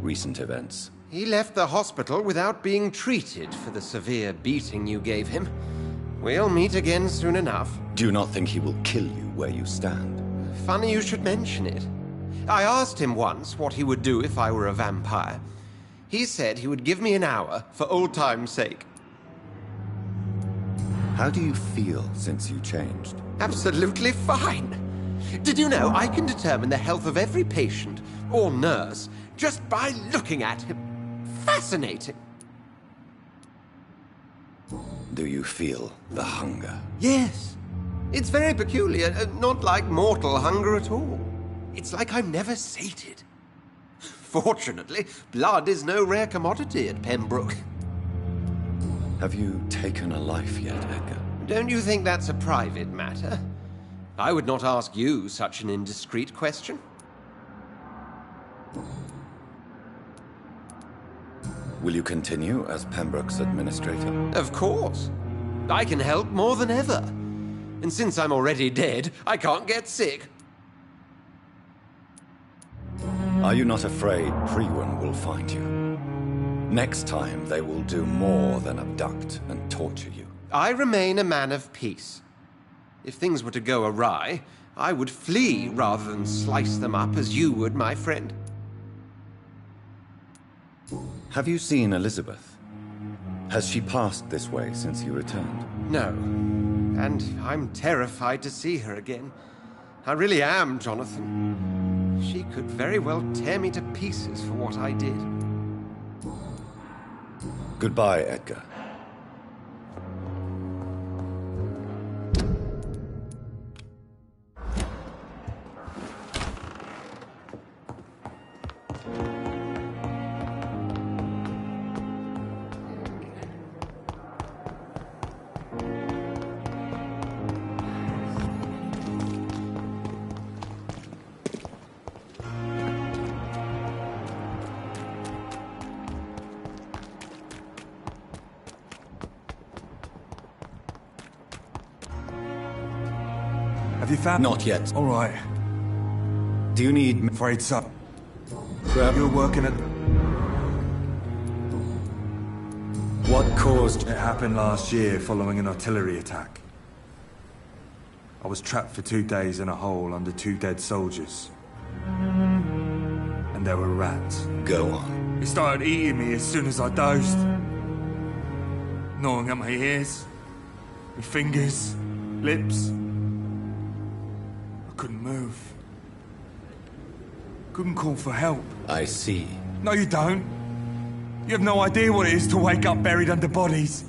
recent events. He left the hospital without being treated for the severe beating you gave him. We'll meet again soon enough. Do you not think he will kill you where you stand? Funny you should mention it. I asked him once what he would do if I were a vampire. He said he would give me an hour for old time's sake. How do you feel since you changed? Absolutely fine. Did you know I can determine the health of every patient or nurse just by looking at him? Fascinating. Do you feel the hunger? Yes. It's very peculiar, not like mortal hunger at all. It's like I'm never sated. Fortunately, blood is no rare commodity at Pembroke. Have you taken a life yet, Edgar? Don't you think that's a private matter? I would not ask you such an indiscreet question. Will you continue as Pembroke's administrator? Of course. I can help more than ever. And since I'm already dead, I can't get sick. Are you not afraid Priwen will find you? Next time, they will do more than abduct and torture you. I remain a man of peace. If things were to go awry, I would flee rather than slice them up as you would, my friend. Have you seen Elizabeth? Has she passed this way since you returned? No. And I'm terrified to see her again. I really am, Jonathan. She could very well tear me to pieces for what I did. Goodbye, Edgar. Have you found... Not yet. All right. Do you need... Afraid so. Grab... You're working at... What caused... It happened last year following an artillery attack. I was trapped for 2 days in a hole under 2 dead soldiers. And there were rats. Go on. It started eating me as soon as I dozed. Gnawing at my ears, my fingers, lips. I couldn't move. Couldn't call for help. I see. No, you don't. You have no idea what it is to wake up buried under bodies.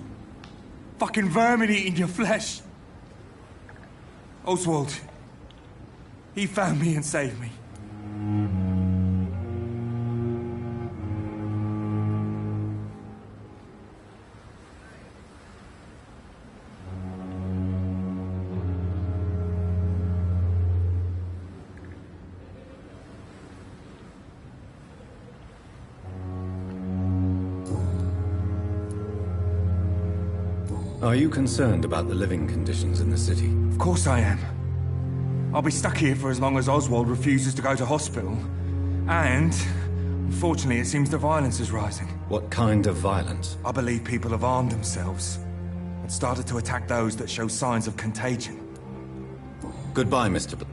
Fucking vermin eating your flesh. Oswald. He found me and saved me. Are you concerned about the living conditions in the city? Of course I am. I'll be stuck here for as long as Oswald refuses to go to hospital. And, unfortunately, it seems the violence is rising. What kind of violence? I believe people have armed themselves and started to attack those that show signs of contagion. Goodbye, Mr.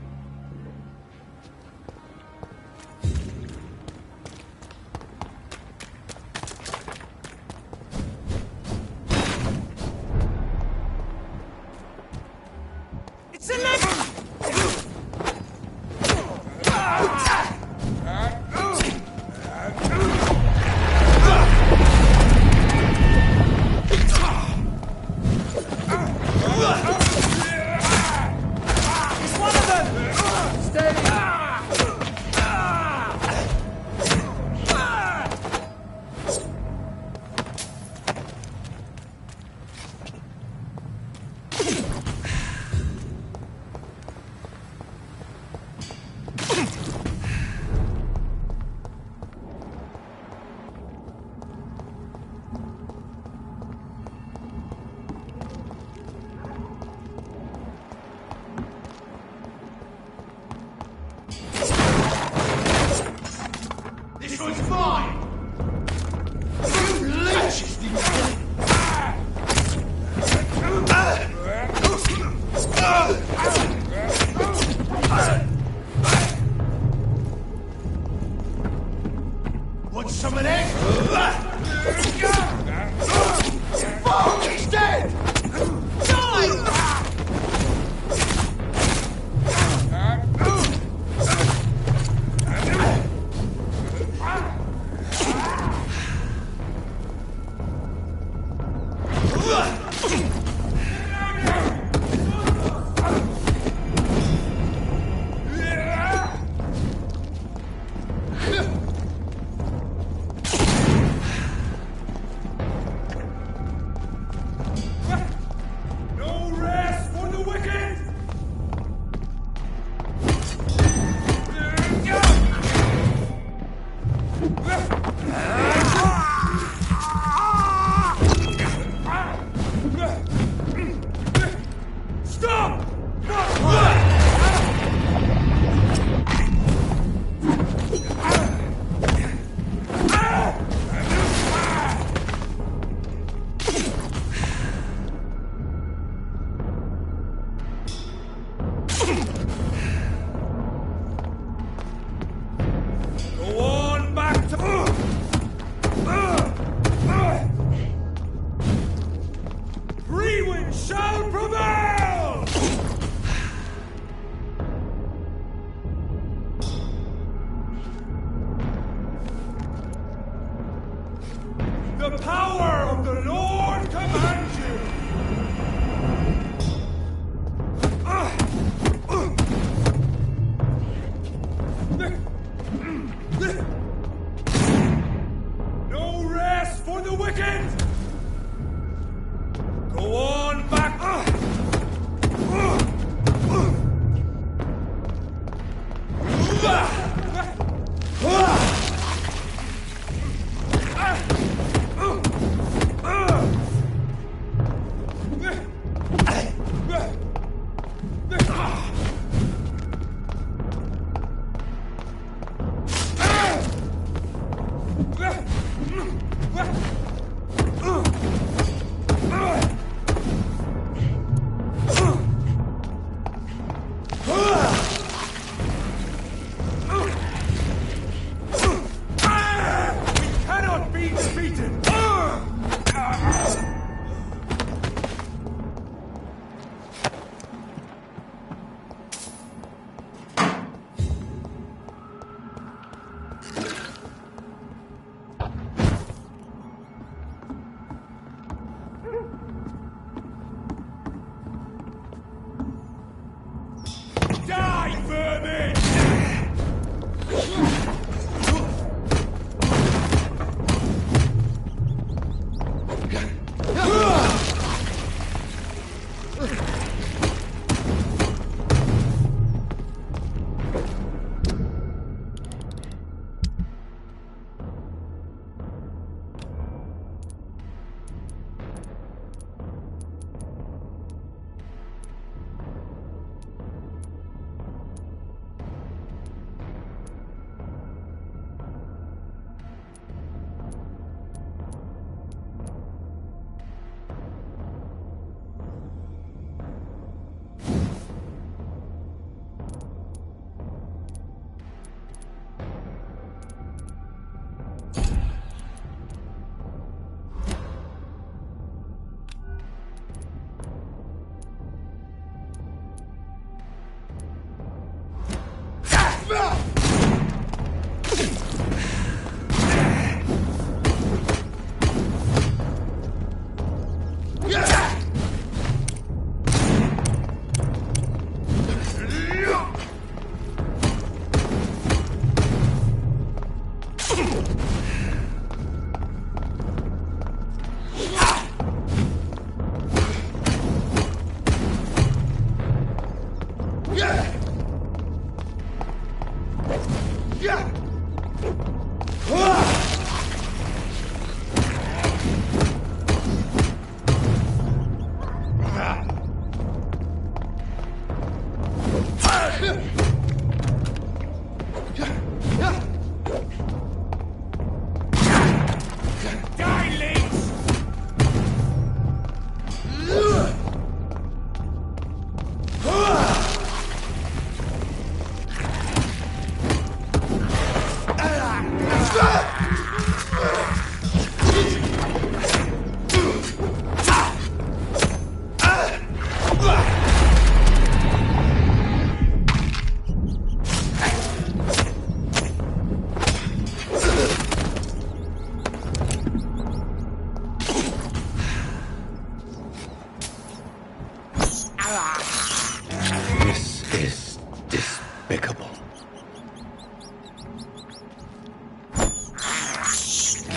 This is despicable.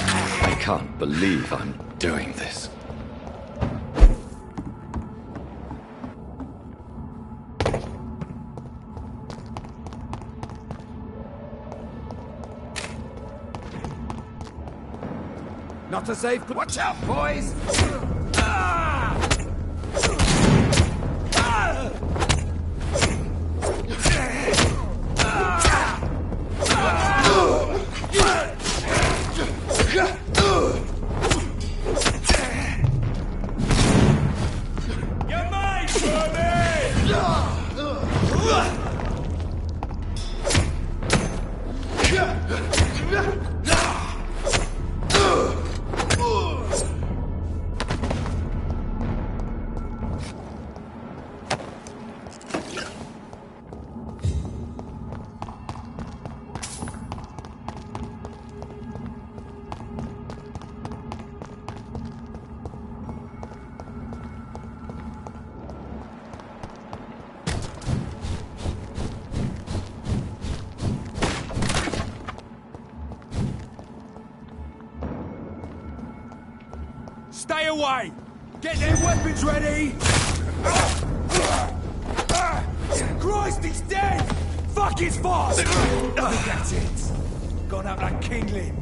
I can't believe I'm doing this. Not a safe... Watch out, boys! Stay away! Get their weapons ready! Christ, he's dead! Fuck, he's fast! That's it. Gone out like Kingling.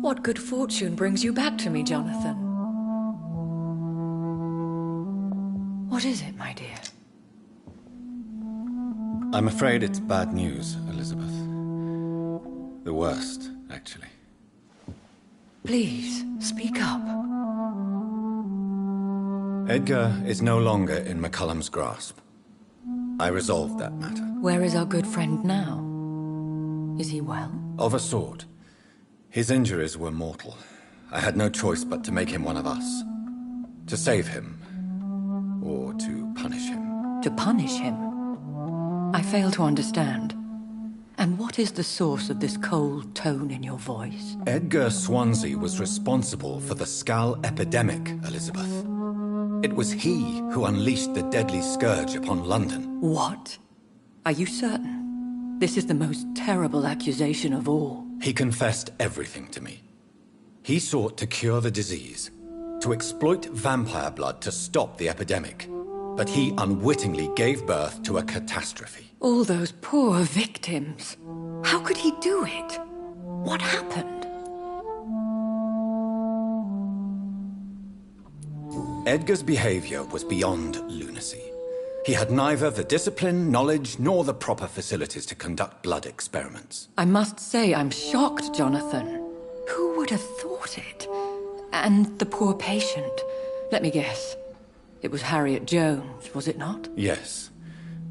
What good fortune brings you back to me, Jonathan? What is it, my dear? I'm afraid it's bad news, Elizabeth. The worst, actually. Please, speak up. Edgar is no longer in McCullum's grasp. I resolved that matter. Where is our good friend now? Is he well? Of a sort. His injuries were mortal. I had no choice but to make him one of us. To save him. Or to punish him. To punish him? I fail to understand. And what is the source of this cold tone in your voice? Edgar Swansea was responsible for the Skull epidemic, Elizabeth. It was he who unleashed the deadly scourge upon London. What? Are you certain? This is the most terrible accusation of all. He confessed everything to me. He sought to cure the disease, to exploit vampire blood to stop the epidemic. But he unwittingly gave birth to a catastrophe. All those poor victims. How could he do it? What happened? Edgar's behavior was beyond lunacy. He had neither the discipline, knowledge, nor the proper facilities to conduct blood experiments. I must say I'm shocked, Jonathan. Who would have thought it? And the poor patient. Let me guess. It was Harriet Jones, was it not? Yes.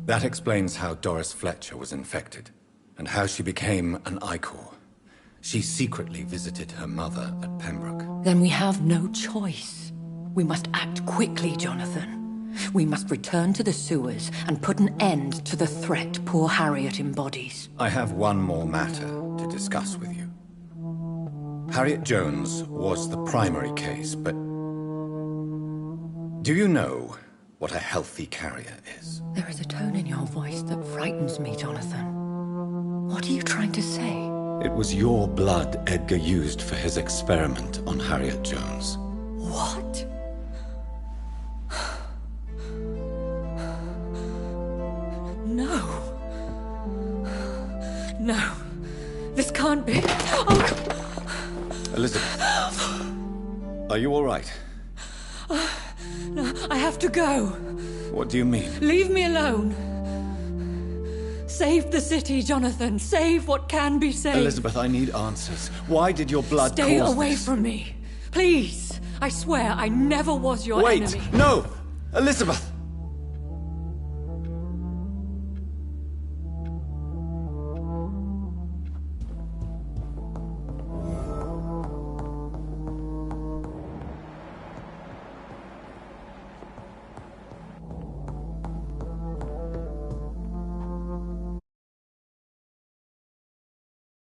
That explains how Doris Fletcher was infected, and how she became an Icor. She secretly visited her mother at Pembroke. Then we have no choice. We must act quickly, Jonathan. We must return to the sewers and put an end to the threat poor Harriet embodies. I have one more matter to discuss with you. Harriet Jones was the primary case, but do you know what a healthy carrier is? There is a tone in your voice that frightens me, Jonathan. What are you trying to say? It was your blood Edgar used for his experiment on Harriet Jones. What? No. No. This can't be. Oh. Elizabeth. Are you all right? No, I have to go. What do you mean? Leave me alone. Save the city, Jonathan. Save what can be saved. Elizabeth, I need answers. Why did your blood Stay cause away this? from me. Please. I swear I never was your enemy. Wait! No! Elizabeth!